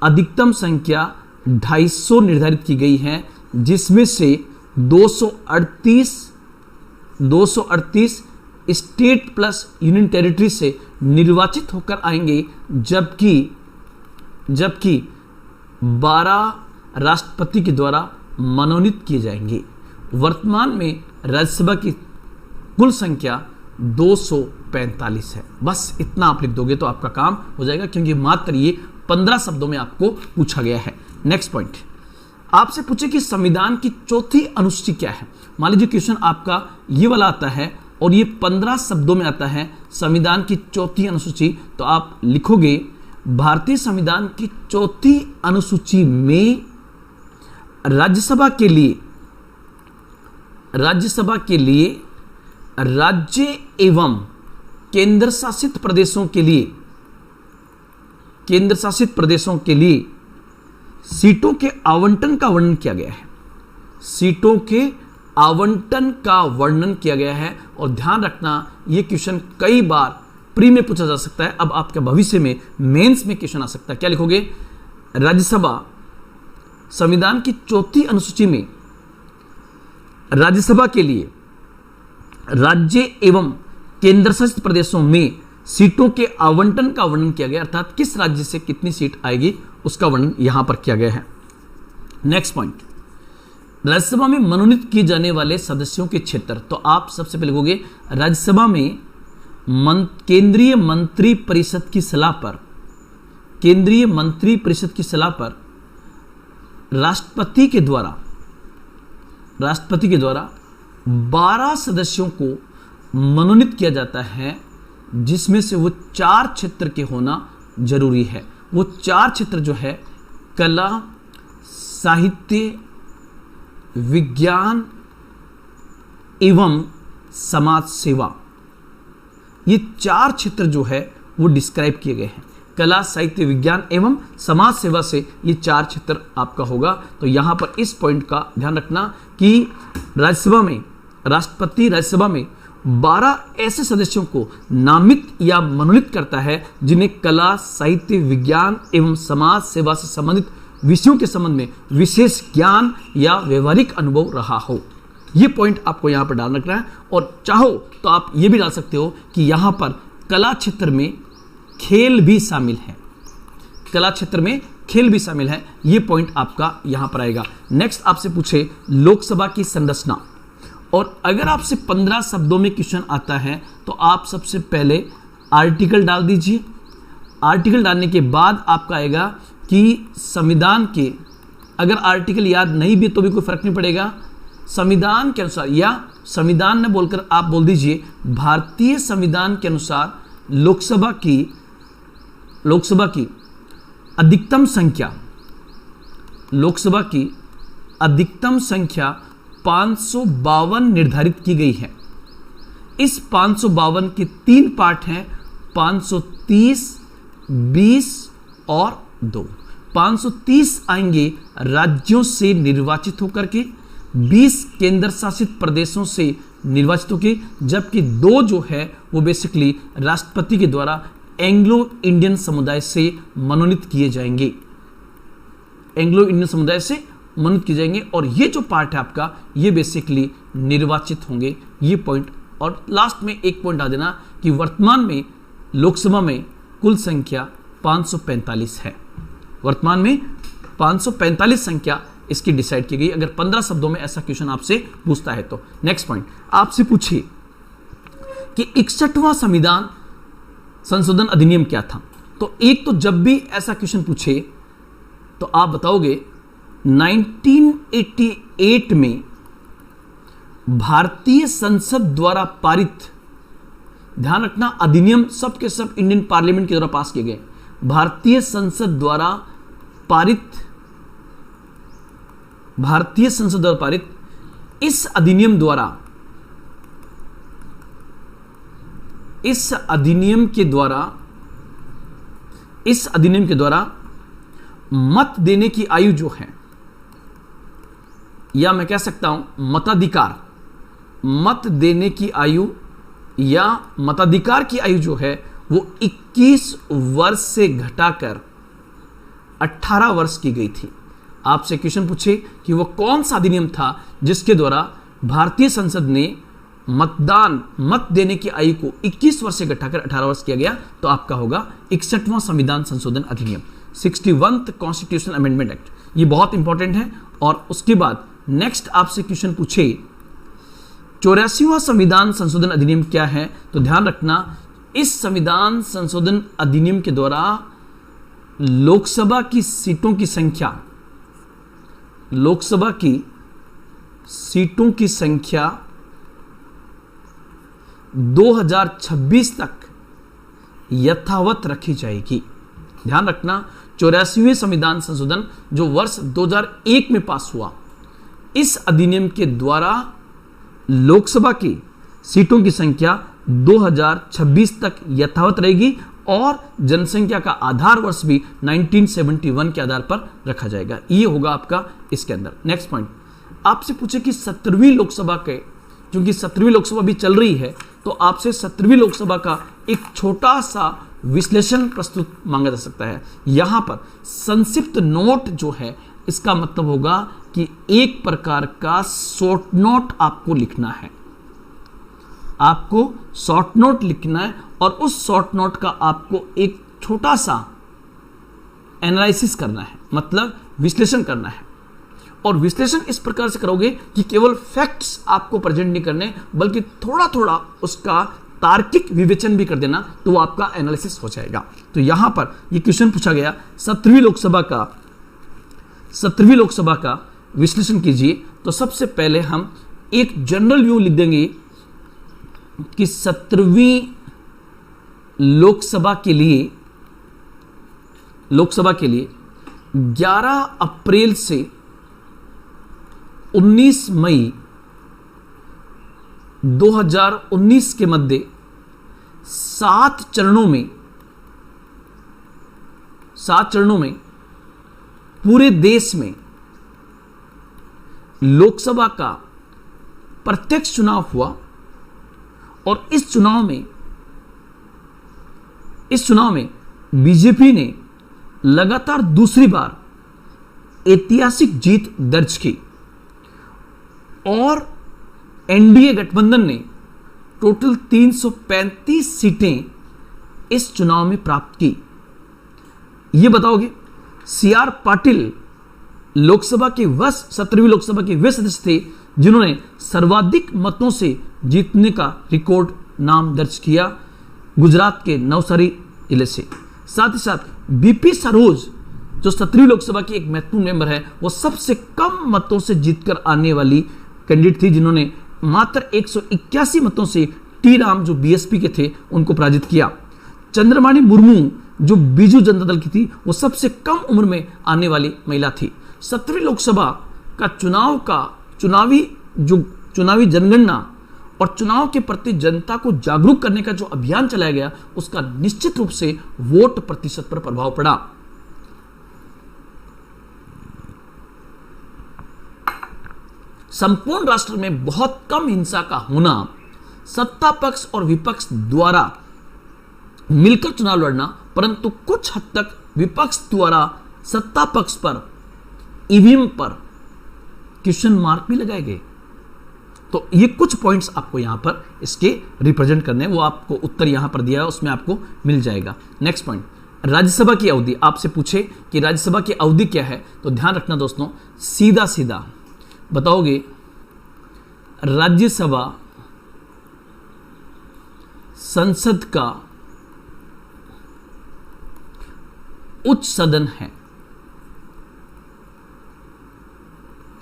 अधिकतम संख्या 250 निर्धारित की गई है, जिसमें से 238 स्टेट प्लस यूनियन टेरिटरी से निर्वाचित होकर आएंगे, जबकि 12 राष्ट्रपति के द्वारा मनोनीत किए जाएंगे। वर्तमान में राज्यसभा की कुल संख्या 245 है। बस इतना आप लिख दोगे तो आपका काम हो जाएगा, क्योंकि मात्र ये 15 शब्दों में आपको पूछा गया है। नेक्स्ट पॉइंट, आपसे पूछे कि संविधान की चौथी अनुसूची क्या है। मान लीजिए क्वेश्चन आपका ये वाला आता है और ये 15 शब्दों में आता है संविधान की चौथी अनुसूची, तो आप लिखोगे भारतीय संविधान की चौथी अनुसूची में राज्य राज्य एवं केंद्र शासित प्रदेशों के लिए सीटों के आवंटन का वर्णन किया गया है। सीटों के आवंटन का वर्णन किया गया है। और ध्यान रखना, यह क्वेश्चन कई बार प्री में पूछा जा सकता है, अब आपके भविष्य में मेंस में क्वेश्चन आ सकता है। क्या लिखोगे? राज्यसभा संविधान की चौथी अनुसूची में राज्यसभा के लिए राज्य एवं केंद्र शासित प्रदेशों में सीटों के आवंटन का वर्णन किया गया, अर्थात किस राज्य से कितनी सीट आएगी उसका वर्णन यहां पर किया गया है। नेक्स्ट पॉइंट, राज्यसभा में मनोनीत किए जाने वाले सदस्यों के क्षेत्र। तो आप सबसे पहले लिखोगे राज्यसभा में केंद्रीय मंत्री परिषद की सलाह पर राष्ट्रपति के द्वारा 12 सदस्यों को मनोनीत किया जाता है, जिसमें से वो 4 क्षेत्र के होना जरूरी है। वो 4 क्षेत्र जो है कला, साहित्य, विज्ञान एवं समाज सेवा, ये 4 क्षेत्र जो है वो डिस्क्राइब किए गए हैं। कला, साहित्य, विज्ञान एवं समाज सेवा से ये 4 क्षेत्र आपका होगा। तो यहां पर इस पॉइंट का ध्यान रखना कि राज्यसभा में 12 ऐसे सदस्यों को नामित या मनोनीत करता है जिन्हें कला, साहित्य, विज्ञान एवं समाज सेवा से संबंधित विषयों के संबंध में विशेष ज्ञान या व्यवहारिक अनुभव रहा हो। यह पॉइंट आपको यहां पर डाल रखना है। और चाहो तो आप यह भी डाल सकते हो कि यहां पर कला क्षेत्र में खेल भी शामिल है, यह पॉइंट आपका यहां पर आएगा। नेक्स्ट आपसे पूछे लोकसभा की संरचना, और अगर आपसे 15 शब्दों में क्वेश्चन आता है तो आप सबसे पहले आर्टिकल डाल दीजिए। आर्टिकल डालने के बाद आपका आएगा कि संविधान के, अगर आर्टिकल याद नहीं भी तो भी कोई फर्क नहीं पड़ेगा, संविधान के अनुसार या संविधान न बोलकर आप बोल दीजिए भारतीय संविधान के अनुसार लोकसभा की अधिकतम संख्या 552 निर्धारित की गई है। इस 552 के 3 पार्ट हैं, 530, 20 और 2। 530 आएंगे राज्यों से निर्वाचित होकर के, 20 केंद्र शासित प्रदेशों से निर्वाचित होकर, जबकि 2 जो है वो बेसिकली राष्ट्रपति के द्वारा एंग्लो इंडियन समुदाय से मनोनीत किए जाएंगे, और ये जो पार्ट है आपका ये बेसिकली निर्वाचित होंगे। ये पॉइंट, और लास्ट में एक पॉइंट आ देना कि वर्तमान में लोकसभा में कुल संख्या 545 है। वर्तमान में 545 संख्या इसकी डिसाइड की गई, अगर 15 शब्दों में ऐसा क्वेश्चन आपसे पूछता है तो। नेक्स्ट पॉइंट, आपसे पूछिए कि 61वां संविधान संशोधन अधिनियम क्या था? तो एक तो जब भी ऐसा क्वेश्चन पूछे तो आप बताओगे 1988 में भारतीय संसद द्वारा पारित, ध्यान रखना अधिनियम सब के सब इंडियन पार्लियामेंट के द्वारा पास किए गए, भारतीय संसद द्वारा पारित इस अधिनियम के द्वारा मत देने की आयु जो है, या मैं कह सकता हूं मताधिकार, मत देने की आयु या मताधिकार की आयु जो है वो 21 वर्ष से घटाकर 18 वर्ष की गई थी। आपसे क्वेश्चन पूछे कि वो कौन सा अधिनियम था जिसके द्वारा भारतीय संसद ने मत देने की आयु को 21 वर्ष से घटाकर 18 वर्ष किया गया, तो आपका होगा 61वां संविधान संशोधन अधिनियम, 61th कॉन्स्टिट्यूशनल अमेंडमेंट एक्ट। ये बहुत इंपॉर्टेंट है। और उसके बाद नेक्स्ट आपसे क्वेश्चन पूछे 84वां संविधान संशोधन अधिनियम क्या है, तो ध्यान रखना इस संविधान संशोधन अधिनियम के द्वारा लोकसभा की सीटों की संख्या 2026 तक यथावत रखी जाएगी। ध्यान रखना 84वें संविधान संशोधन जो वर्ष 2001 में पास हुआ, इस अधिनियम के द्वारा लोकसभा की सीटों की संख्या 2026 तक यथावत रहेगी और जनसंख्या का आधार वर्ष भी 1971 के आधार पर रखा जाएगा। ये होगा आपका इसके अंदर। नेक्स्ट पॉइंट आपसे पूछे कि 17वीं लोकसभा के, क्योंकि 17वीं लोकसभा भी चल रही है, तो आपसे 17वीं लोकसभा का एक छोटा सा विश्लेषण प्रस्तुत मांगा जा सकता है। यहां पर संक्षिप्त नोट जो है इसका मतलब होगा कि एक प्रकार का शॉर्ट नोट आपको लिखना है, आपको शॉर्ट नोट लिखना है और उस शॉर्ट नोट का आपको एक छोटा सा एनालिसिस करना है, मतलब विश्लेषण करना है। और विश्लेषण इस प्रकार से करोगे कि केवल फैक्ट्स आपको प्रेजेंट नहीं करने बल्कि थोड़ा थोड़ा उसका तार्किक विवेचन भी कर देना, तो वो आपका एनालिसिस हो जाएगा। तो यहां पर ये क्वेश्चन पूछा गया 17वीं लोकसभा का विश्लेषण कीजिए। तो सबसे पहले हम एक जनरल व्यू लिख देंगे कि 17वीं लोकसभा के लिए 11 अप्रैल से 19 मई 2019 के मध्य 7 चरणों में पूरे देश में लोकसभा का प्रत्यक्ष चुनाव हुआ और इस चुनाव में बीजेपी ने लगातार दूसरी बार ऐतिहासिक जीत दर्ज की और एनडीए गठबंधन ने टोटल 335 सीटें इस चुनाव में प्राप्त की। यह बताओगे सीआर पाटिल लोकसभा के 17वीं लोकसभा के वे सदस्य थे जिन्होंने सर्वाधिक मतों से जीतने का रिकॉर्ड नाम दर्ज किया गुजरात के नवसारी जिले से। साथ ही साथ बीपी सरोज जो 17वीं लोकसभा की एक महत्वपूर्ण मेंबर है, वो सबसे कम मतों से जीतकर आने वाली कैंडिडेट थी जिन्होंने मात्र 181 मतों से टी राम जो बीएसपी के थे उनको पराजित किया। चंद्रमणि मुर्मू जो बीजू जनता दल की थी, वो सबसे कम उम्र में आने वाली महिला थी। 17वीं लोकसभा का चुनावी जनगणना और चुनाव के प्रति जनता को जागरूक करने का जो अभियान चलाया गया, उसका निश्चित रूप से वोट प्रतिशत पर प्रभाव पड़ा। संपूर्ण राष्ट्र में बहुत कम हिंसा का होना, सत्ता पक्ष और विपक्ष द्वारा मिलकर चुनाव लड़ना, परंतु कुछ हद तक विपक्ष द्वारा सत्ता पक्ष पर ईवीएम पर क्वेश्चन मार्क भी लगाए गए। तो ये कुछ पॉइंट्स आपको यहां पर इसके रिप्रेजेंट करने, वो आपको उत्तर यहां पर दिया है, उसमें आपको मिल जाएगा। नेक्स्ट पॉइंट, राज्यसभा की अवधि। आपसे पूछे कि राज्यसभा की अवधि क्या है, तो ध्यान रखना दोस्तों, सीधा सीधा बताओगे राज्यसभा संसद का उच्च सदन है,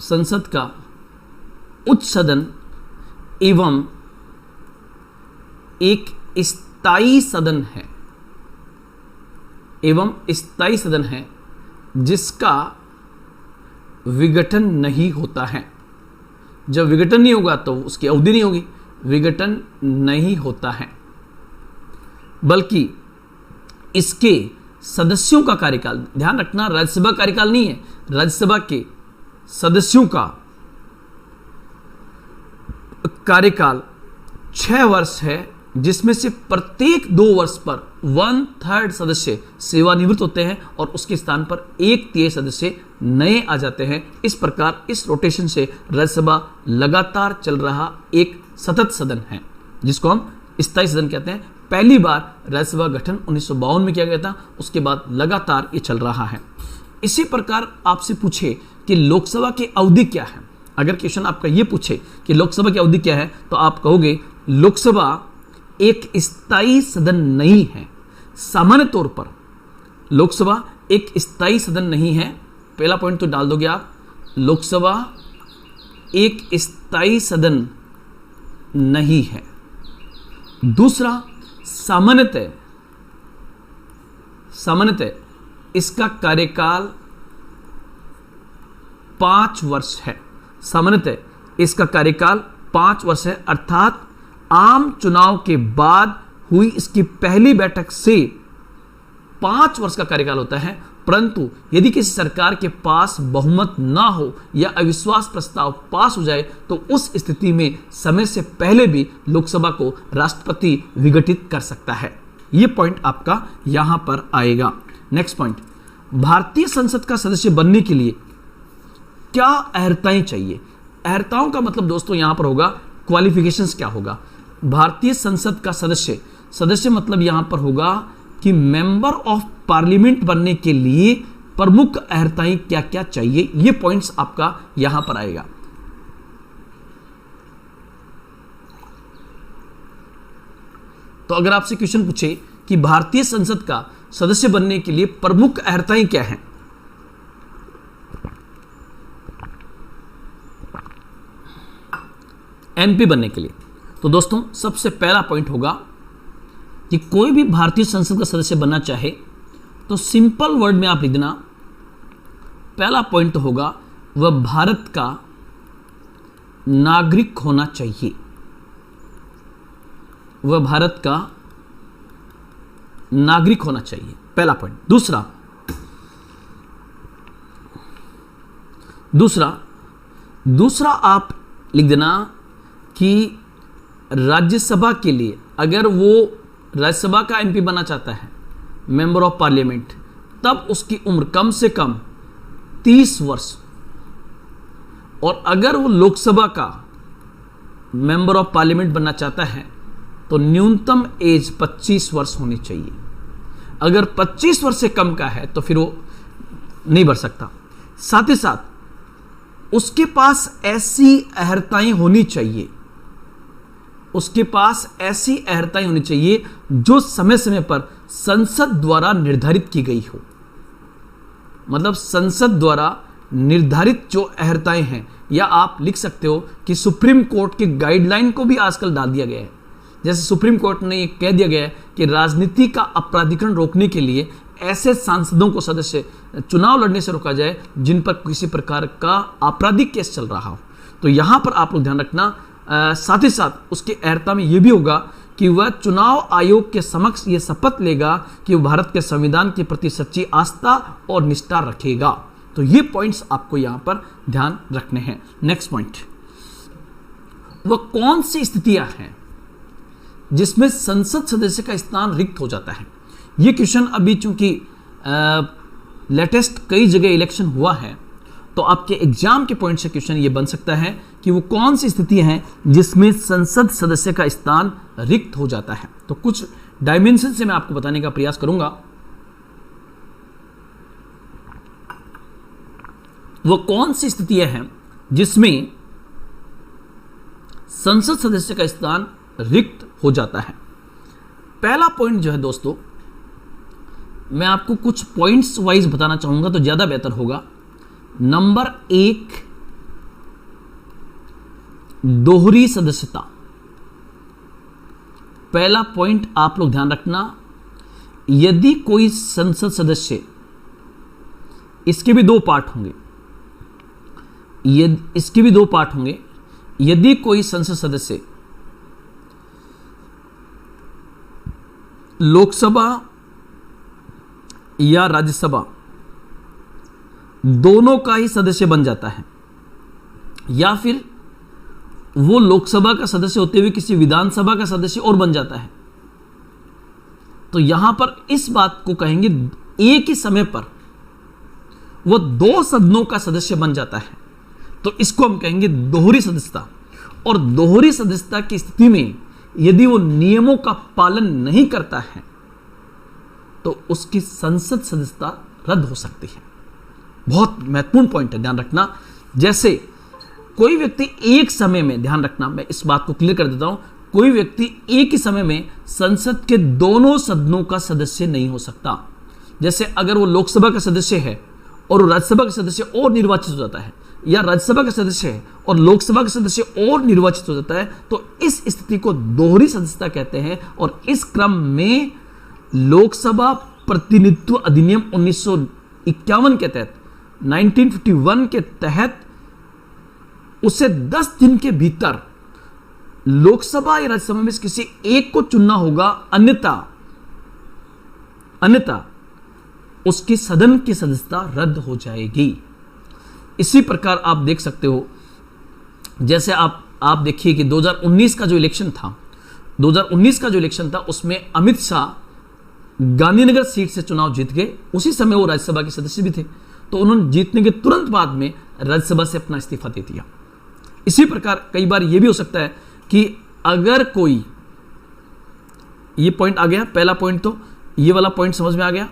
संसद का उच्च सदन एवं एक स्थायी सदन है, एवं स्थायी सदन है जिसका विघटन नहीं होता है। जब विघटन नहीं होगा तो उसकी अवधि नहीं होगी, विघटन नहीं होता है, बल्कि इसके सदस्यों का कार्यकाल, ध्यान रखना राज्यसभा कार्यकाल नहीं है, राज्यसभा के सदस्यों का कार्यकाल 6 वर्ष है, जिसमें से प्रत्येक 2 वर्ष पर 1/3 सदस्य सेवानिवृत्त होते हैं और उसके स्थान पर 1/3 सदस्य नए आ जाते हैं। इस प्रकार इस रोटेशन से राज्यसभा लगातार चल रहा एक सतत सदन है, जिसको हम स्थायी सदन कहते हैं। पहली बार राज्यसभा गठन 1952 में किया गया था, उसके बाद लगातार ये चल रहा है। इसी प्रकार आपसे पूछे कि लोकसभा की अवधि क्या है, अगर क्वेश्चन आपका ये पूछे कि लोकसभा की अवधि क्या है, तो आप कहोगे लोकसभा एक स्थायी सदन नहीं है। सामान्य तौर पर लोकसभा एक स्थायी सदन नहीं है, पहला पॉइंट तो डाल दोगे आप, लोकसभा एक स्थायी सदन नहीं है। दूसरा, सामान्यतः इसका कार्यकाल 5 वर्ष है। सामान्यतः इसका कार्यकाल 5 वर्ष है, अर्थात आम चुनाव के बाद हुई इसकी पहली बैठक से 5 वर्ष का कार्यकाल होता है। परंतु यदि किसी सरकार के पास बहुमत ना हो या अविश्वास प्रस्ताव पास हो जाए तो उस स्थिति में समय से पहले भी लोकसभा को राष्ट्रपति विघटित कर सकता है। यह पॉइंट आपका यहां पर आएगा। नेक्स्ट पॉइंट, भारतीय संसद का सदस्य बनने के लिए क्या अर्हताएं चाहिए? अर्हताओं का मतलब दोस्तों यहां पर होगा क्वालिफिकेशंस क्या होगा। भारतीय संसद का सदस्य मतलब यहां पर होगा कि मेंबर ऑफ पार्लियामेंट बनने के लिए प्रमुख अर्हताएं क्या क्या चाहिए, ये पॉइंट्स आपका यहां पर आएगा। तो अगर आपसे क्वेश्चन पूछे कि भारतीय संसद का सदस्य बनने के लिए प्रमुख अर्हताएं क्या हैं, एमपी बनने के लिए, तो दोस्तों सबसे पहला पॉइंट होगा कि कोई भी भारतीय संसद का सदस्य बनना चाहे तो सिंपल वर्ड में आप लिख देना, पहला पॉइंट तो होगा वह भारत का नागरिक होना चाहिए, वह भारत का नागरिक होना चाहिए, पहला पॉइंट। दूसरा आप लिख देना कि राज्यसभा के लिए अगर वो राज्यसभा का एमपी बनना चाहता है, मेंबर ऑफ पार्लियामेंट, तब उसकी उम्र कम से कम 30 वर्ष, और अगर वो लोकसभा का मेंबर ऑफ पार्लियामेंट बनना चाहता है तो न्यूनतम एज 25 वर्ष होनी चाहिए। अगर 25 वर्ष से कम का है तो फिर वो नहीं बढ़ सकता। साथ ही साथ उसके पास ऐसी अर्हताएं होनी चाहिए, जो समय समय पर संसद द्वारा निर्धारित की गई हो। मतलब संसद द्वारा निर्धारित जो अर्हताएं हैं, या आप लिख सकते हो कि सुप्रीम कोर्ट के गाइडलाइन को भी आजकल डाल दिया गया है। जैसे सुप्रीम कोर्ट ने कह दिया गया है कि राजनीति का अपराधीकरण रोकने के लिए ऐसे सांसदों को सदस्य चुनाव लड़ने से रोका जाए जिन पर किसी प्रकार का आपराधिक केस चल रहा हो। तो यहां पर आप लोग ध्यान रखना। साथ ही साथ उसके अर्हता में यह भी होगा कि वह चुनाव आयोग के समक्ष यह शपथ लेगा कि वह भारत के संविधान के प्रति सच्ची आस्था और निष्ठा रखेगा। तो ये पॉइंट्स आपको यहां पर ध्यान रखने हैं। नेक्स्ट पॉइंट, वह कौन सी स्थितियां हैं जिसमें संसद सदस्य का स्थान रिक्त हो जाता है? यह क्वेश्चन अभी चूंकि लेटेस्ट कई जगह इलेक्शन हुआ है, तो आपके एग्जाम के पॉइंट से क्वेश्चन ये बन सकता है कि वो कौन सी स्थिति है जिसमें संसद सदस्य का स्थान रिक्त हो जाता है। तो कुछ डायमेंशन से मैं आपको बताने का प्रयास करूंगा। वो कौन सी स्थितियां हैं जिसमें संसद सदस्य का स्थान रिक्त हो जाता है? पहला पॉइंट जो है दोस्तों, मैं आपको कुछ पॉइंट्स वाइज बताना चाहूंगा तो ज्यादा बेहतर होगा। नंबर 1, दोहरी सदस्यता। पहला पॉइंट आप लोग ध्यान रखना, यदि कोई संसद सदस्य, इसके भी दो पार्ट होंगे, यदि कोई संसद सदस्य लोकसभा या राज्यसभा दोनों का ही सदस्य बन जाता है, या फिर वो लोकसभा का सदस्य होते हुए किसी विधानसभा का सदस्य और बन जाता है, तो यहां पर इस बात को कहेंगे एक ही समय पर वो 2 सदनों का सदस्य बन जाता है, तो इसको हम कहेंगे दोहरी सदस्यता। और दोहरी सदस्यता की स्थिति में यदि वो नियमों का पालन नहीं करता है तो उसकी संसद सदस्यता रद्द हो सकती है। बहुत महत्वपूर्ण पॉइंट है, ध्यान रखना। जैसे कोई व्यक्ति एक समय में, ध्यान रखना, मैं इस बात को क्लियर कर देता हूं, कोई व्यक्ति एक ही समय में संसद के दोनों सदनों का सदस्य नहीं हो सकता। जैसे अगर वो लोकसभा का सदस्य है और राज्यसभा का सदस्य और निर्वाचित हो जाता है, या राज्यसभा का सदस्य है और लोकसभा का सदस्य और निर्वाचित हो जाता है, तो इस स्थिति को दोहरी सदस्यता कहते हैं। और इस क्रम में लोकसभा प्रतिनिधित्व अधिनियम 1951 के तहत, 1951 के तहत उसे 10 दिन के भीतर लोकसभा या राज्यसभा में से किसी एक को चुनना होगा, अन्यथा उसकी सदन की सदस्यता रद्द हो जाएगी। इसी प्रकार आप देख सकते हो, जैसे आप देखिए कि 2019 का जो इलेक्शन था, उसमें अमित शाह गांधीनगर सीट से चुनाव जीत गए। उसी समय वो राज्यसभा के सदस्य भी थे, तो उन्होंने जीतने के तुरंत बाद में राज्यसभा से अपना इस्तीफा दे दिया। इसी प्रकार कई बार यह भी हो सकता है कि अगर कोई, ये पॉइंट आ गया, पहला पॉइंट तो ये वाला पॉइंट समझ में आ गया।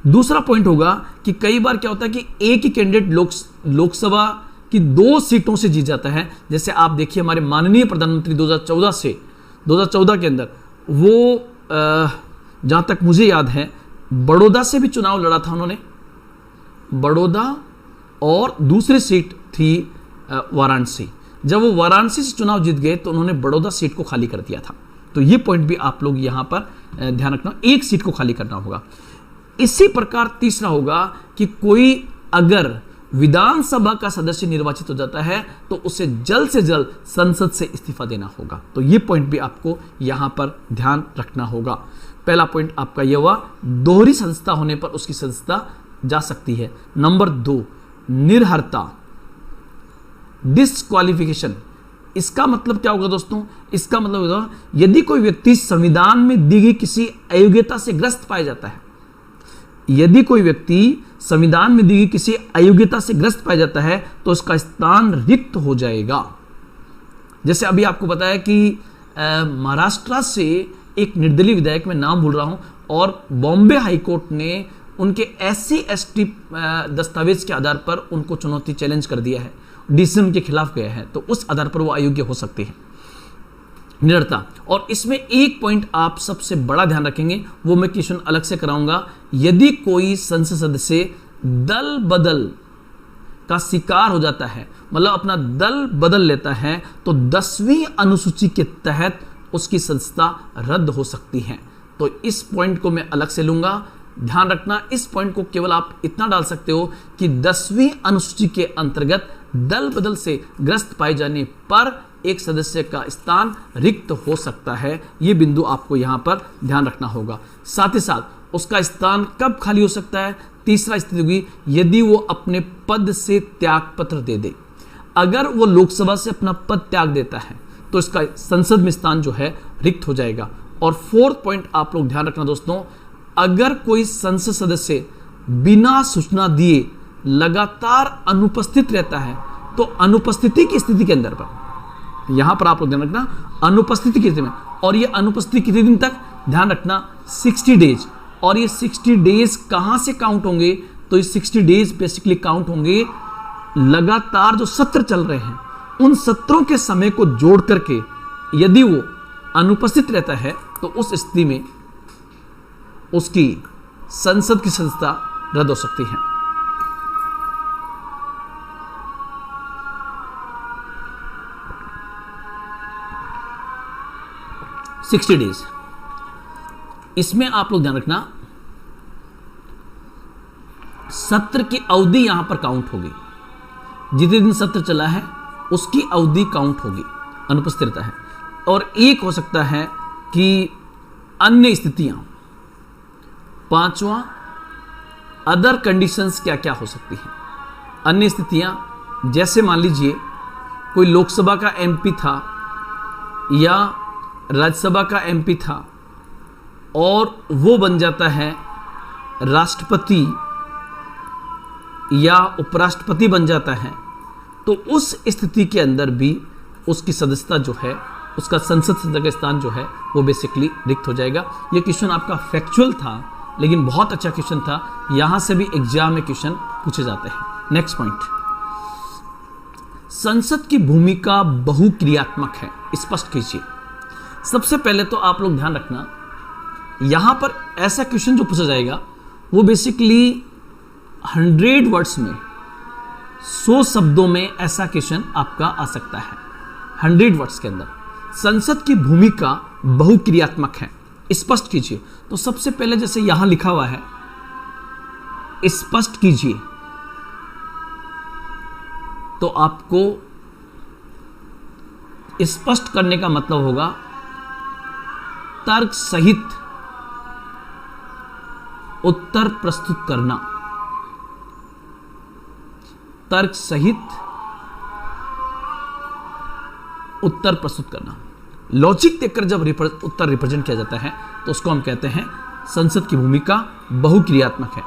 दूसरा पॉइंट होगा कि कई बार क्या होता है कि एक ही कैंडिडेट लोकसभा की 2 सीटों से जीत जाता है। जैसे आप देखिए हमारे माननीय प्रधानमंत्री 2014 के अंदर वो जहां तक मुझे याद है बड़ौदा से भी चुनाव लड़ा था उन्होंने, बड़ौदा, और दूसरी सीट थी वाराणसी। जब वो वाराणसी से चुनाव जीत गए तो उन्होंने बड़ौदा सीट को खाली कर दिया था। तो ये पॉइंट भी आप लोग यहां पर ध्यान रखना, एक सीट को खाली करना होगा। इसी प्रकार तीसरा होगा कि कोई अगर विधानसभा का सदस्य निर्वाचित हो जाता है तो उसे जल्द से जल्द संसद से इस्तीफा देना होगा। तो ये पॉइंट भी आपको यहां पर ध्यान रखना होगा। पहला पॉइंट आपका यह हुआ, दोहरी सदस्यता होने पर उसकी सदस्यता जा सकती है। नंबर 2, निर्हरता, डिस्क्वालिफिकेशन। इसका मतलब क्या होगा दोस्तों? इसका मतलब होगा यदि कोई व्यक्ति संविधान में दी गई किसी अयोग्यता से ग्रस्त पाया जाता है, यदि कोई व्यक्ति संविधान में दी गई किसी अयोग्यता से ग्रस्त पाया जाता है तो उसका स्थान रिक्त हो जाएगा। जैसे अभी आपको बताया कि महाराष्ट्र से एक निर्दलीय विधायक, में नाम भूल रहा हूं, और बॉम्बे हाईकोर्ट ने उनके SC/ST दस्तावेज के आधार पर उनको चुनौती, चैलेंज कर दिया है, डिसीजन के खिलाफ गया है, तो उस आधार पर वो अयोग्य हो सकते हैं। निरता। और इसमें एक पॉइंट आप सबसे बड़ा ध्यान रखेंगे, वो मैं क्वेश्चन अलग से कराऊंगा। यदि कोई संसद सदस्य दल बदल का शिकार हो जाता है, मतलब अपना दल बदल लेता है, तो 10वीं अनुसूची के तहत उसकी सदस्यता रद्द हो सकती है। तो इस पॉइंट को मैं अलग से लूंगा, ध्यान रखना। इस पॉइंट को केवल आप इतना डाल सकते हो कि 10वीं अनुसूची के अंतर्गत दल बदल से ग्रस्त पाए जाने पर एक सदस्य का स्थान रिक्त हो सकता है। यह बिंदु आपको यहां पर ध्यान रखना होगा। साथ ही साथ उसका स्थान कब खाली हो सकता है? तीसरा स्थिति होगी यदि वो अपने पद से त्याग पत्र दे दे। अगर वो लोकसभा से अपना पद त्याग देता है तो इसका संसद में स्थान जो है रिक्त हो जाएगा। और फोर्थ पॉइंट आप लोग ध्यान रखना दोस्तों, अगर कोई संसद सदस्य बिना सूचना दिए लगातार अनुपस्थित रहता है तो अनुपस्थिति की स्थिति के अंदर पर, यहां पर आप लोग ध्यान रखना, अनुपस्थिति की स्थिति में, और ये अनुपस्थिति कितने दिन तक? ध्यान रखना 60 डेज। और ये 60 डेज कहां से काउंट होंगे? तो ये 60 डेज बेसिकली काउंट होंगे लगातार जो सत्र चल रहे हैं उन सत्रों के समय को जोड़ करके। यदि वो अनुपस्थित रहता है तो उस स्थिति में उसकी संसद की सदस्यता रद्द हो सकती है। सिक्सटी डेज, इसमें आप लोग ध्यान रखना सत्र की अवधि यहां पर काउंट होगी। जितने दिन सत्र चला है उसकी अवधि काउंट होगी, अनुपस्थित रहता है। और एक हो सकता है कि अन्य स्थितियां, पांचवा अदर कंडीशंस क्या क्या हो सकती हैं। अन्य स्थितियां जैसे मान लीजिए कोई लोकसभा का एमपी था या राज्यसभा का एमपी था और वो बन जाता है राष्ट्रपति या उपराष्ट्रपति बन जाता है, तो उस स्थिति के अंदर भी उसकी सदस्यता जो है, उसका संसद सदस्य का स्थान जो है वो बेसिकली रिक्त हो जाएगा। ये क्वेश्चन आपका फैक्चुअल था लेकिन बहुत अच्छा क्वेश्चन था, यहां से भी एग्जाम में क्वेश्चन पूछे जाते हैं। नेक्स्ट पॉइंट, संसद की भूमिका बहुक्रियात्मक है, स्पष्ट कीजिए। सबसे पहले तो आप लोग ध्यान रखना, यहां पर ऐसा क्वेश्चन जो पूछा जाएगा वो बेसिकली 100 वर्ड्स में, 100 शब्दों में ऐसा क्वेश्चन आपका आ सकता है। 100 वर्ड्स के अंदर संसद की भूमिका बहुक्रियात्मक है, स्पष्ट कीजिए। तो सबसे पहले जैसे यहां लिखा हुआ है स्पष्ट कीजिए, तो आपको स्पष्ट करने का मतलब होगा तर्क सहित उत्तर प्रस्तुत करना। तर्क सहित उत्तर प्रस्तुत करना, लॉजिक देखकर जब उत्तर रिप्रेजेंट किया जाता है तो उसको हम कहते हैं संसद की भूमिका बहुक्रियात्मक है।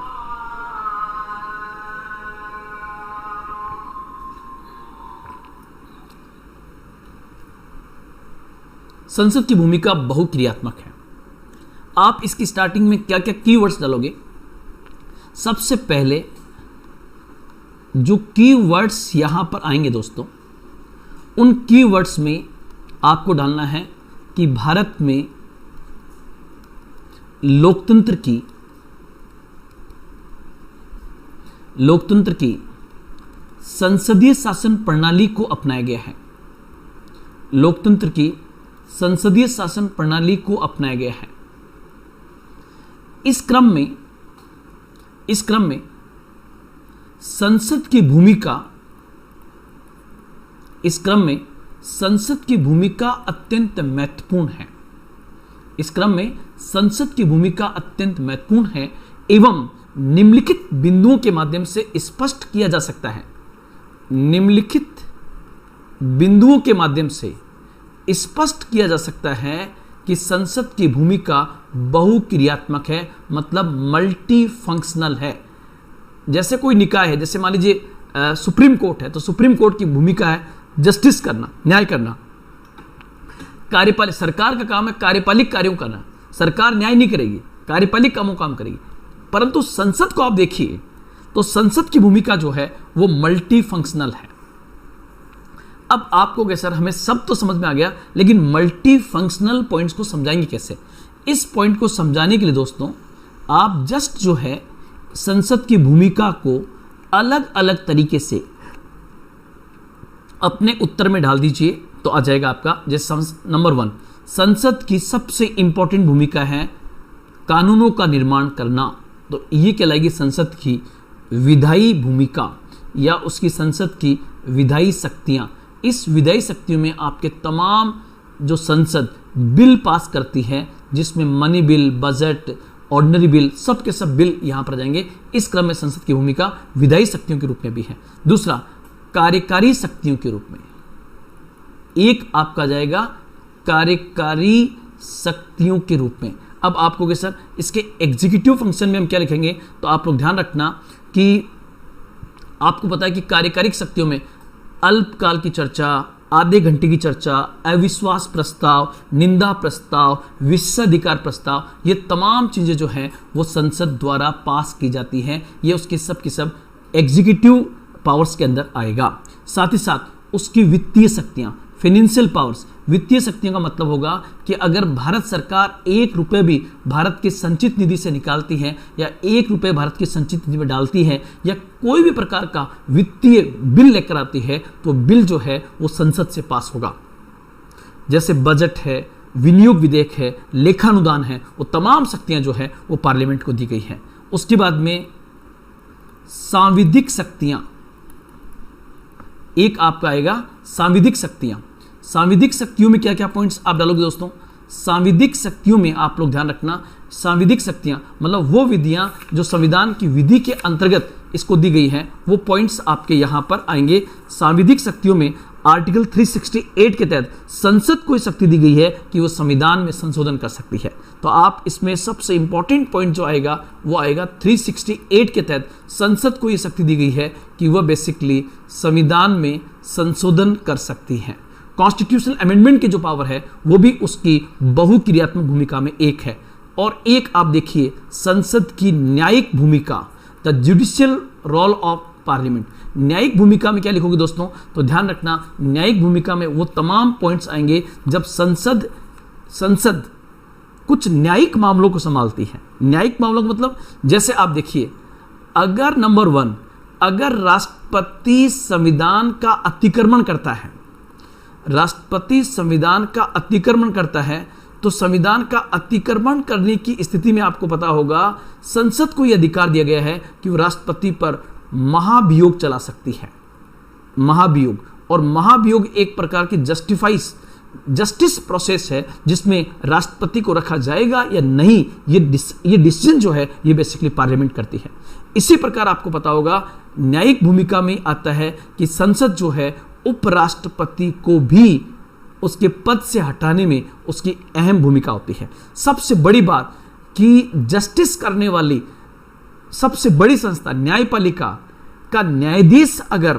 संसद की भूमिका बहुक्रियात्मक है। आप इसकी स्टार्टिंग में क्या क्या कीवर्ड्स डालोगे? सबसे पहले जो कीवर्ड्स यहां पर आएंगे दोस्तों, उन कीवर्ड्स में आपको डालना है कि भारत में लोकतंत्र की संसदीय शासन प्रणाली को अपनाया गया है। लोकतंत्र की संसदीय शासन प्रणाली को अपनाया गया है। इस क्रम में संसद की भूमिका अत्यंत महत्वपूर्ण है। इस क्रम में संसद की भूमिका अत्यंत महत्वपूर्ण है एवं निम्नलिखित बिंदुओं के माध्यम से स्पष्ट किया जा सकता है। निम्नलिखित बिंदुओं के माध्यम से स्पष्ट किया जा सकता है कि संसद की भूमिका बहुक्रियात्मक है, मतलब मल्टी फंक्शनल है। जैसे कोई निकाय है, जैसे मान लीजिए सुप्रीम कोर्ट है, तो सुप्रीम कोर्ट की भूमिका है जस्टिस करना, न्याय करना। कार्यपालिक सरकार का काम है कार्यपालिक कार्यों करना, सरकार न्याय नहीं करेगी, कार्यपालिक कामों काम करेगी। परंतु संसद को आप देखिए तो संसद की भूमिका जो है वो मल्टी फंक्शनल है। अब आपको क्या सर, हमें सब तो समझ में आ गया, लेकिन मल्टी फंक्शनल पॉइंट्स को समझाएंगे कैसे? इस पॉइंट को समझाने के लिए दोस्तों आप जस्ट जो है संसद की भूमिका को अलग अलग तरीके से अपने उत्तर में डाल दीजिए तो आ जाएगा आपका। जैसे नंबर 1, संसद की सबसे इंपॉर्टेंट भूमिका है कानूनों का निर्माण करना, तो ये कहलाएगी संसद की विधायी भूमिका या उसकी संसद की विधायी शक्तियां। इस विधायी शक्तियों में आपके तमाम जो संसद बिल पास करती है, जिसमें money bill, budget, ordinary bill, सब के सब बिल यहां पर जाएंगे। इस क्रम में संसद की भूमिका विधायी शक्तियों के रूप में भी है। दूसरा, कार्यकारी शक्तियों के रूप में, एक आपका जाएगा कार्यकारी शक्तियों के रूप में। अब आपको सर इसके एग्जीक्यूटिव फंक्शन में हम क्या लिखेंगे, तो आप लोग ध्यान रखना कि आपको पता है कि कार्यकारी शक्तियों में अल्पकाल की चर्चा, आधे घंटे की चर्चा, अविश्वास प्रस्ताव, निंदा प्रस्ताव, विशेषाधिकार प्रस्ताव, ये तमाम चीज़ें जो हैं वो संसद द्वारा पास की जाती हैं। ये उसके सब की सब एग्जीक्यूटिव पावर्स के अंदर आएगा। साथ ही साथ उसकी वित्तीय शक्तियाँ, फाइनेंशियल पावर्स, वित्तीय शक्तियों का मतलब होगा कि अगर भारत सरकार 1 रुपये भी भारत के संचित निधि से निकालती है या 1 रुपये भारत की संचित निधि में डालती है या कोई भी प्रकार का वित्तीय बिल लेकर आती है तो बिल जो है वो संसद से पास होगा। जैसे बजट है, विनियोग विधेयक है, लेखानुदान है, वो तमाम शक्तियां जो है वो पार्लियामेंट को दी गई है। उसके बाद में सांविधिक शक्तियां, एक आपका आएगा सांविधिक शक्तियां। सांविधिक शक्तियों में क्या क्या पॉइंट्स आप डालोगे दोस्तों? सांविधिक शक्तियों में आप लोग ध्यान रखना, सांविधिक शक्तियां मतलब वो विधियां जो संविधान की विधि के अंतर्गत इसको दी गई हैं, वो पॉइंट्स आपके यहां पर आएंगे। सांविधिक शक्तियों में आर्टिकल 368 के तहत संसद को शक्ति दी गई है कि वो संविधान में संशोधन कर सकती है। तो आप इसमें सबसे इंपॉर्टेंट पॉइंट जो आएगा वो आएगा 368 के तहत संसद को ये शक्ति दी गई है कि वह बेसिकली संविधान में संशोधन कर सकती है। कॉन्स्टिट्यूशनल अमेंडमेंट की जो पावर है वो भी उसकी बहुक्रियात्मक भूमिका में एक है। और एक आप देखिए संसद की न्यायिक भूमिका, the judicial role of parliament. न्यायिक भूमिका में क्या लिखोगे दोस्तों? तो ध्यान रखना, न्यायिक भूमिका में वो तमाम पॉइंट्स आएंगे जब संसद कुछ न्यायिक मामलों को संभालती है। न्यायिक मामलों का मतलब जैसे आप देखिए, अगर नंबर 1 अगर राष्ट्रपति संविधान का अतिक्रमण करता है, राष्ट्रपति संविधान का अतिक्रमण करता है तो संविधान का अतिक्रमण करने की स्थिति में आपको पता होगा संसद को यह अधिकार दिया गया है कि वो राष्ट्रपति पर महाभियोग चला सकती है। महाभियोग, और महाभियोग एक प्रकार की जस्टिस प्रोसेस है जिसमें राष्ट्रपति को रखा जाएगा या नहीं, ये डिसीजन जो है ये बेसिकली पार्लियामेंट करती है। इसी प्रकार आपको पता होगा न्यायिक भूमिका में आता है कि संसद जो है उपराष्ट्रपति को भी उसके पद से हटाने में उसकी अहम भूमिका होती है। सबसे बड़ी बात कि जस्टिस करने वाली सबसे बड़ी संस्था न्यायपालिका का न्यायाधीश अगर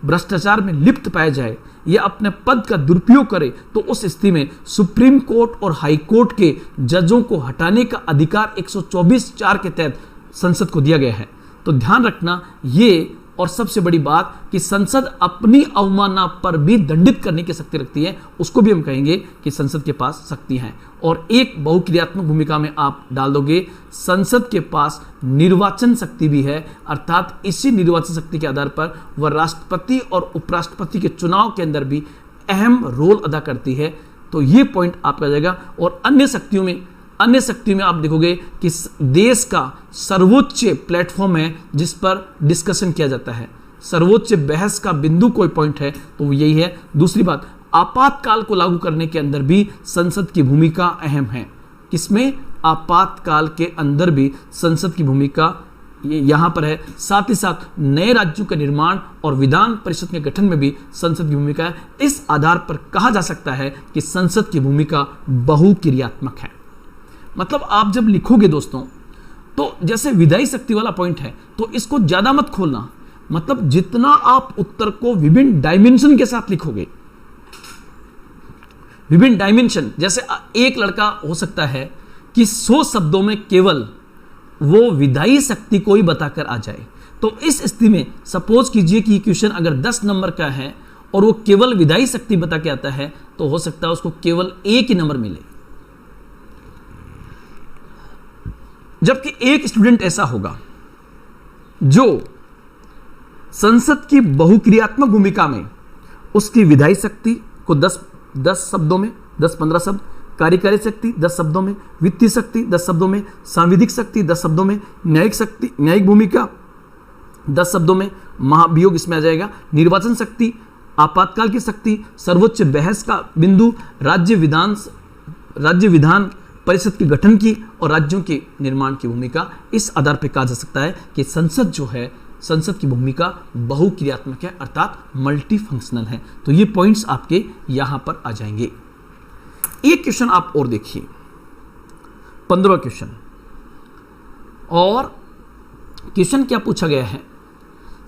भ्रष्टाचार में लिप्त पाया जाए या अपने पद का दुरुपयोग करे तो उस स्थिति में सुप्रीम कोर्ट और हाई कोर्ट के जजों को हटाने का अधिकार 124(4) के तहत संसद को दिया गया है। तो ध्यान रखना ये, और सबसे बड़ी बात कि संसद अपनी अवमानना पर भी दंडित करने की शक्ति रखती है, उसको भी हम कहेंगे कि संसद के पास शक्ति है। और एक बहुक्रियात्मक भूमिका में आप डाल दोगे संसद के पास निर्वाचन शक्ति भी है, अर्थात इसी निर्वाचन शक्ति के आधार पर वह राष्ट्रपति और उपराष्ट्रपति के चुनाव के अंदर भी अहम रोल अदा करती है। तो ये पॉइंट आपका जाएगा। और अन्य शक्तियों में आप देखोगे कि देश का सर्वोच्च प्लेटफॉर्म है जिस पर डिस्कशन किया जाता है, सर्वोच्च बहस का बिंदु कोई पॉइंट है तो यही है। दूसरी बात, आपातकाल को लागू करने के अंदर भी संसद की भूमिका अहम है। किसमें? आपातकाल के अंदर भी संसद की भूमिका यहां पर है। साथ ही साथ नए राज्यों का निर्माण और विधान परिषद के गठन में भी संसद की भूमिका है। इस आधार पर कहा जा सकता है कि संसद की भूमिका बहुक्रियात्मक है। मतलब आप जब लिखोगे दोस्तों तो जैसे विधायी शक्ति वाला पॉइंट है तो इसको ज्यादा मत खोलना, मतलब जितना आप उत्तर को विभिन्न डायमेंशन के साथ लिखोगे, विभिन्न डायमेंशन, जैसे एक लड़का हो सकता है कि 100 शब्दों में केवल वो विधायी शक्ति को ही बताकर आ जाए। तो इस स्थिति में सपोज कीजिए कि क्वेश्चन अगर 10 नंबर का है और वो केवल विधायी शक्ति बता के आता है तो हो सकता है उसको केवल 1 ही नंबर मिले। जबकि एक स्टूडेंट ऐसा होगा जो संसद की बहुक्रियात्मक भूमिका में उसकी विधायी शक्ति को 10 शब्दों में, 10-15 शब्द, कार्यकारी शक्ति 10 शब्दों में, वित्तीय शक्ति 10 शब्दों में, सांविधिक शक्ति 10 शब्दों में, न्यायिक शक्ति, न्यायिक भूमिका 10 शब्दों में, महाभियोग इसमें आ जाएगा, निर्वाचन शक्ति, आपातकाल की शक्ति, सर्वोच्च बहस का बिंदु, राज्य विधान परिषद के गठन की और राज्यों के निर्माण की भूमिका। इस आधार पर कहा जा सकता है कि संसद जो है, संसद की भूमिका बहुक्रियात्मक है, अर्थात मल्टी फंक्शनल है। तो ये पॉइंट्स आपके यहां पर आ जाएंगे। एक क्वेश्चन आप और देखिए, 15वां क्वेश्चन। और क्वेश्चन क्या पूछा गया है?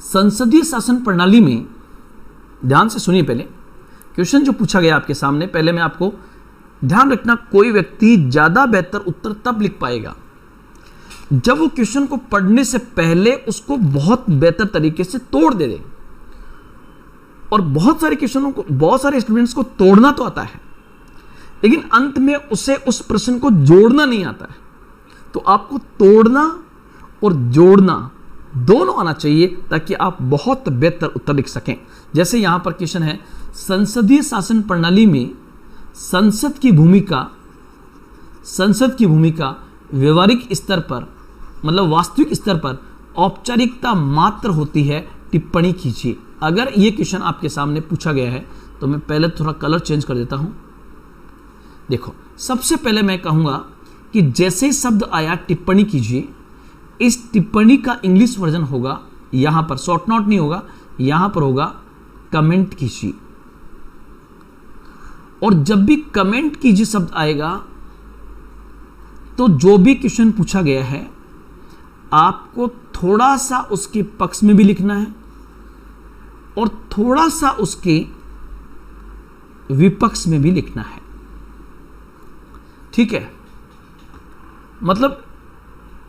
संसदीय शासन प्रणाली में, ध्यान से सुनिए, पहले क्वेश्चन जो पूछा गया आपके सामने, पहले मैं आपको ध्यान रखना, कोई व्यक्ति ज्यादा बेहतर उत्तर तब लिख पाएगा जब वो क्वेश्चन को पढ़ने से पहले उसको बहुत बेहतर तरीके से तोड़ दे। और बहुत सारे क्वेश्चनों को, बहुत सारे स्टूडेंट्स को तोड़ना तो आता है लेकिन अंत में उसे उस प्रश्न को जोड़ना नहीं आता है। तो आपको तोड़ना और जोड़ना दोनों आना चाहिए ताकि आप बहुत बेहतर उत्तर लिख सकें। जैसे यहां पर क्वेश्चन है, संसदीय शासन प्रणाली में संसद की भूमिका व्यवहारिक स्तर पर, मतलब वास्तविक स्तर पर औपचारिकता मात्र होती है, टिप्पणी कीजिए। अगर यह क्वेश्चन आपके सामने पूछा गया है तो मैं पहले थोड़ा कलर चेंज कर देता हूं। देखो, सबसे पहले मैं कहूंगा कि जैसे शब्द आया टिप्पणी कीजिए, इस टिप्पणी का इंग्लिश वर्जन होगा, यहां पर शॉर्ट नोट नहीं होगा, यहां पर होगा कमेंट कीजिए। और जब भी कमेंट कीजिए शब्द आएगा तो जो भी क्वेश्चन पूछा गया है आपको थोड़ा सा उसके पक्ष में भी लिखना है और थोड़ा सा उसके विपक्ष में भी लिखना है। ठीक है, मतलब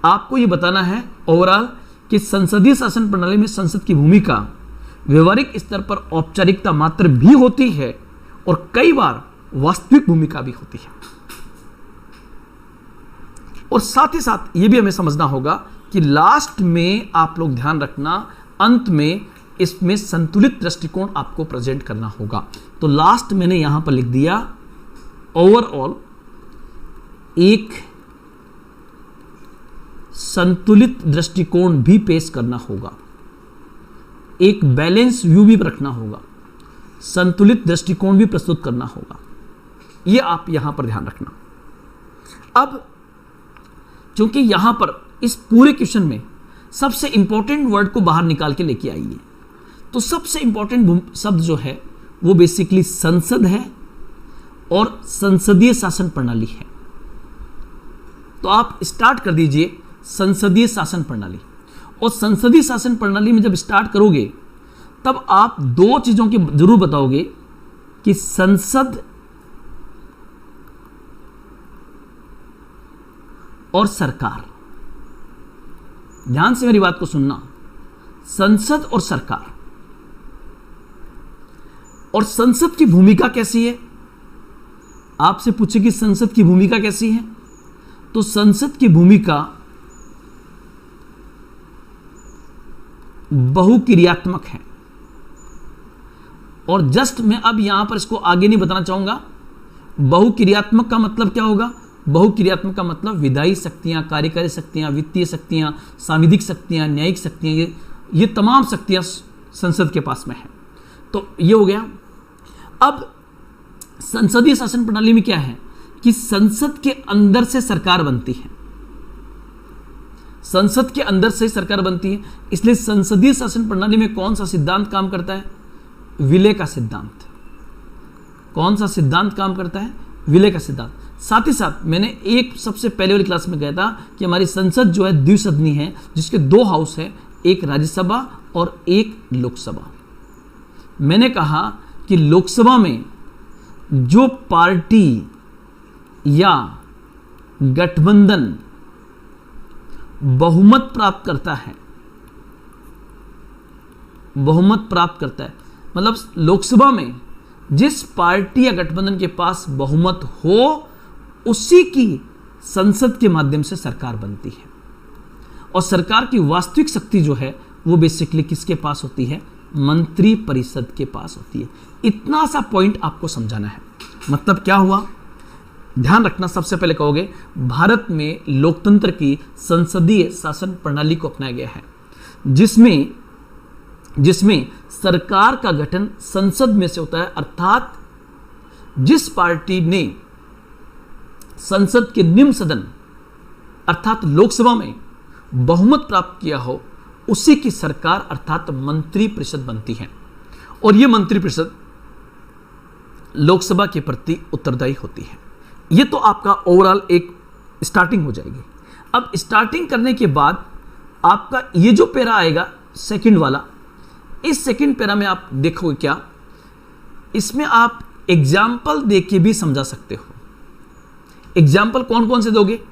आपको यह बताना है ओवरऑल कि संसदीय शासन प्रणाली में संसद की भूमिका व्यवहारिक स्तर पर औपचारिकता मात्र भी होती है और कई बार वास्तविक भूमिका भी होती है। और साथ ही साथ यह भी हमें समझना होगा कि लास्ट में आप लोग ध्यान रखना, अंत में इसमें संतुलित दृष्टिकोण आपको प्रेजेंट करना होगा। तो लास्ट मैंने यहां पर लिख दिया, ओवरऑल एक संतुलित दृष्टिकोण भी पेश करना होगा, एक बैलेंस व्यू भी रखना होगा, संतुलित दृष्टिकोण भी प्रस्तुत करना होगा। यह आप यहां पर ध्यान रखना। अब क्योंकि यहां पर इस पूरे क्वेश्चन में सबसे इंपॉर्टेंट वर्ड को बाहर निकाल के लेके आइए, तो सबसे इंपॉर्टेंट शब्द जो है वो बेसिकली संसद है और संसदीय शासन प्रणाली है। तो आप स्टार्ट कर दीजिए संसदीय शासन प्रणाली। और संसदीय शासन प्रणाली में जब स्टार्ट करोगे तब आप दो चीजों की जरूर बताओगे कि संसद और सरकार। ध्यान से मेरी बात को सुनना, संसद और सरकार। और संसद की भूमिका कैसी है, आपसे पूछे कि संसद की भूमिका कैसी है, तो संसद की भूमिका बहुक्रियात्मक है। और जस्ट मैं अब यहां पर इसको आगे नहीं बताना चाहूंगा। बहुक्रियात्मक का मतलब क्या होगा? बहुक्रियात्मक का मतलब विधायी शक्तियां, कार्यकारी शक्तियां, वित्तीय शक्तियां, सांविधिक शक्तियां, न्यायिक शक्तियां, ये तमाम शक्तियां संसद के पास में है। तो ये हो गया। अब संसदीय शासन प्रणाली में क्या है कि संसद के अंदर से सरकार बनती है, संसद के अंदर से सरकार बनती है। इसलिए संसदीय शासन प्रणाली में कौन सा सिद्धांत काम करता है? विलय का सिद्धांत। कौन सा सिद्धांत काम करता है? विलय का सिद्धांत। साथ ही साथ मैंने एक सबसे पहले वाली क्लास में कहा था कि हमारी संसद जो है द्विसदनी है, जिसके दो हाउस है, एक राज्यसभा और एक लोकसभा। मैंने कहा कि लोकसभा में जो पार्टी या गठबंधन बहुमत प्राप्त करता है, बहुमत प्राप्त करता है, मतलब लोकसभा में जिस पार्टी या गठबंधन के पास बहुमत हो उसी की संसद के माध्यम से सरकार बनती है। और सरकार की वास्तविक शक्ति जो है वो बेसिकली किसके पास होती है? मंत्री परिषद के पास होती है। इतना सा पॉइंट आपको समझाना है। मतलब क्या हुआ? ध्यान रखना, सबसे पहले कहोगे भारत में लोकतंत्र की संसदीय शासन प्रणाली को अपनाया गया है, जिसमें सरकार का गठन संसद में से होता है। अर्थात जिस पार्टी ने संसद के निम्न सदन अर्थात लोकसभा में बहुमत प्राप्त किया हो उसी की सरकार अर्थात मंत्री परिषद बनती है। और यह मंत्री परिषद लोकसभा के प्रति उत्तरदायी होती है। यह तो आपका ओवरऑल एक स्टार्टिंग हो जाएगी। अब स्टार्टिंग करने के बाद आपका ये जो पैरा आएगा सेकंड वाला, इस सेकंड पैरा में आप देखोगे क्या, इसमें आप एग्जाम्पल देके भी समझा सकते हो। एग्जाम्पल कौन कौन से दोगे?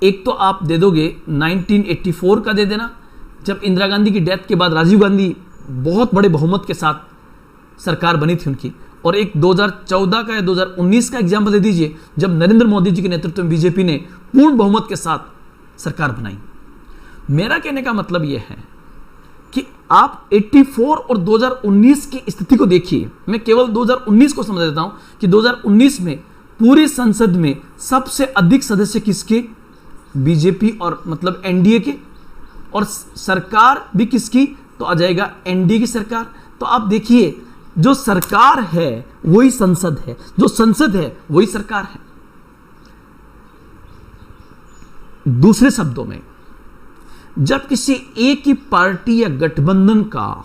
एक तो आप दे दोगे 1984 का दे देना, जब इंदिरा गांधी की डेथ के बाद राजीव गांधी बहुत बड़े बहुमत के साथ सरकार बनी थी उनकी, और एक 2014 का या 2019 का एग्जाम्पल दे दीजिए जब नरेंद्र मोदी जी के नेतृत्व में बीजेपी ने पूर्ण बहुमत के साथ सरकार बनाई। मेरा कहने का मतलब यह है कि आप 84 और 2019 की स्थिति को देखिए। मैं केवल 2019 को समझ देता हूं कि 2019 में पूरी संसद में सबसे अधिक सदस्य किसके? बीजेपी और मतलब एनडीए के, और सरकार भी किसकी? तो आ जाएगा एनडीए की सरकार। तो आप देखिए जो सरकार है वही संसद है, जो संसद है वही सरकार है। दूसरे शब्दों में जब किसी एक ही पार्टी या गठबंधन का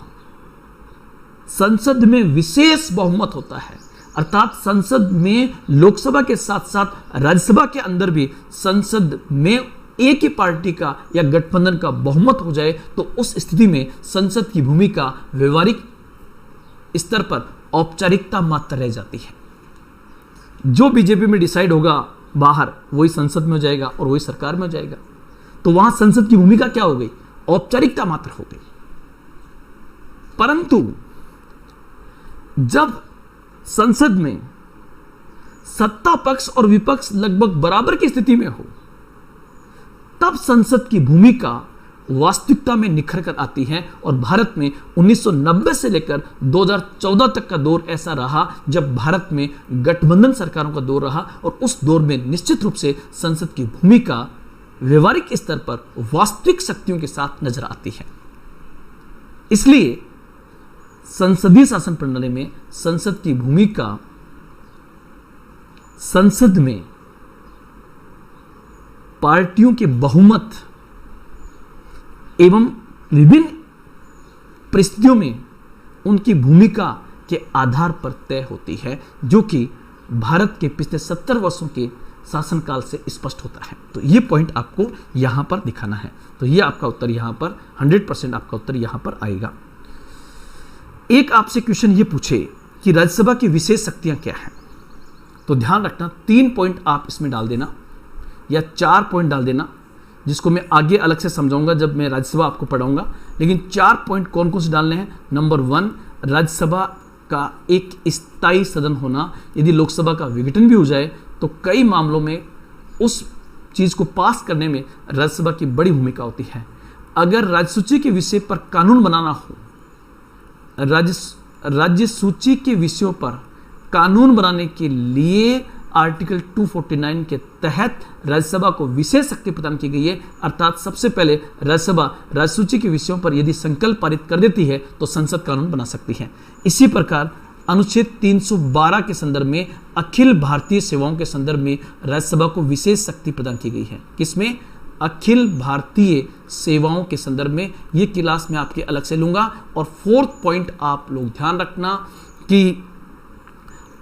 संसद में विशेष बहुमत होता है, अर्थात संसद में लोकसभा के साथ साथ राज्यसभा के अंदर भी संसद में एक ही पार्टी का या गठबंधन का बहुमत हो जाए, तो उस स्थिति में संसद की भूमिका व्यवहारिक स्तर पर औपचारिकता मात्र रह जाती है। जो बीजेपी में डिसाइड होगा बाहर वही संसद में हो जाएगा और वही सरकार में हो जाएगा। तो वहां संसद की भूमिका क्या हो गई? औपचारिकता मात्र हो गई। परंतु जब संसद में सत्ता पक्ष और विपक्ष लगभग बराबर की स्थिति में हो, तब संसद की भूमिका वास्तविकता में निखर कर आती है। और भारत में 1990 से लेकर 2014 तक का दौर ऐसा रहा जब भारत में गठबंधन सरकारों का दौर रहा, और उस दौर में निश्चित रूप से संसद की भूमिका व्यवहारिक स्तर पर वास्तविक शक्तियों के साथ नजर आती है। इसलिए संसदीय शासन प्रणाली में संसद की भूमिका संसद में पार्टियों के बहुमत एवं विभिन्न परिस्थितियों में उनकी भूमिका के आधार पर तय होती है, जो कि भारत के पिछले 70 वर्षों के शासनकाल से स्पष्ट होता है। तो ये पॉइंट आपको यहां पर दिखाना है। तो ये आपका उत्तर यहां पर 100% आपका उत्तर यहां पर आएगा। एक आपसे क्वेश्चन ये पूछे कि राज्यसभा की विशेष शक्तियां क्या हैं, तो ध्यान रखना 3 पॉइंट आप इसमें डाल देना या 4 पॉइंट डाल देना, जिसको मैं आगे अलग से समझाऊंगा जब मैं राज्यसभा आपको पढ़ाऊंगा। लेकिन 4 पॉइंट कौन कौन से डालने हैं? नंबर 1, राज्यसभा का एक स्थायी सदन होना। यदि लोकसभा का विघटन भी हो जाए तो कई मामलों में उस चीज को पास करने में राज्यसभा की बड़ी भूमिका होती है। अगर राज्य सूची के विषय पर कानून बनाना हो, राज्य सूची के विषयों पर कानून बनाने के लिए आर्टिकल 249 के तहत राज्यसभा को विशेष शक्ति प्रदान की गई है। अर्थात सबसे पहले राज्यसभा राज्य सूची के विषयों पर यदि संकल्प पारित कर देती है तो संसद कानून बना सकती है। इसी प्रकार अनुच्छेद 312 के संदर्भ में अखिल भारतीय सेवाओं के संदर्भ में राज्यसभा को विशेष शक्ति प्रदान की गई है। किसमें? अखिल भारतीय सेवाओं के संदर्भ में। ये क्लास में आपके अलग से लूंगा। और 4th पॉइंट आप लोग ध्यान रखना कि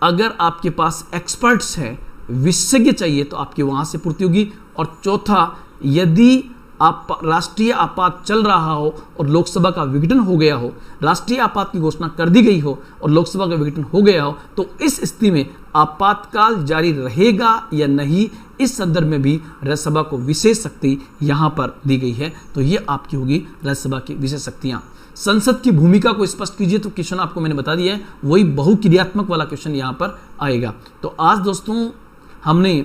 अगर आपके पास एक्सपर्ट्स हैं, विशेषज्ञ चाहिए, तो आपकी वहां से पूर्ति होगी। और चौथा, यदि आप राष्ट्रीय आपात चल रहा हो और लोकसभा का विघटन हो गया हो, राष्ट्रीय आपात की घोषणा कर दी गई हो और लोकसभा का विघटन हो गया हो, तो इस स्थिति में आपातकाल जारी रहेगा या नहीं, इस संदर्भ में भी राज्यसभा को विशेष शक्ति यहां पर दी गई है। तो ये आपकी होगी राज्यसभा की विशेष शक्तियां। संसद की भूमिका को स्पष्ट कीजिए, तो क्वेश्चन आपको मैंने बता दिया है, वही बहुक्रियात्मक वाला क्वेश्चन यहां पर आएगा। तो आज दोस्तों हमने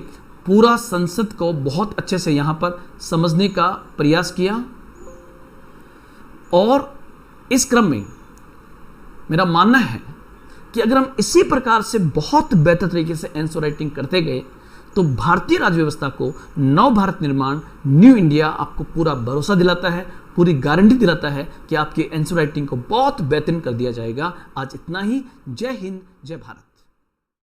पूरा संसद को बहुत अच्छे से यहां पर समझने का प्रयास किया, और इस क्रम में मेरा मानना है कि अगर हम इसी प्रकार से बहुत बेहतर तरीके से आंसर राइटिंग करते गए तो भारतीय राज्य व्यवस्था को नव भारत निर्माण, न्यू इंडिया आपको पूरा भरोसा दिलाता है, पूरी गारंटी दिलाता है कि आपके आंसर राइटिंग को बहुत बेहतरीन कर दिया जाएगा। आज इतना ही। जय हिंद, जय भारत।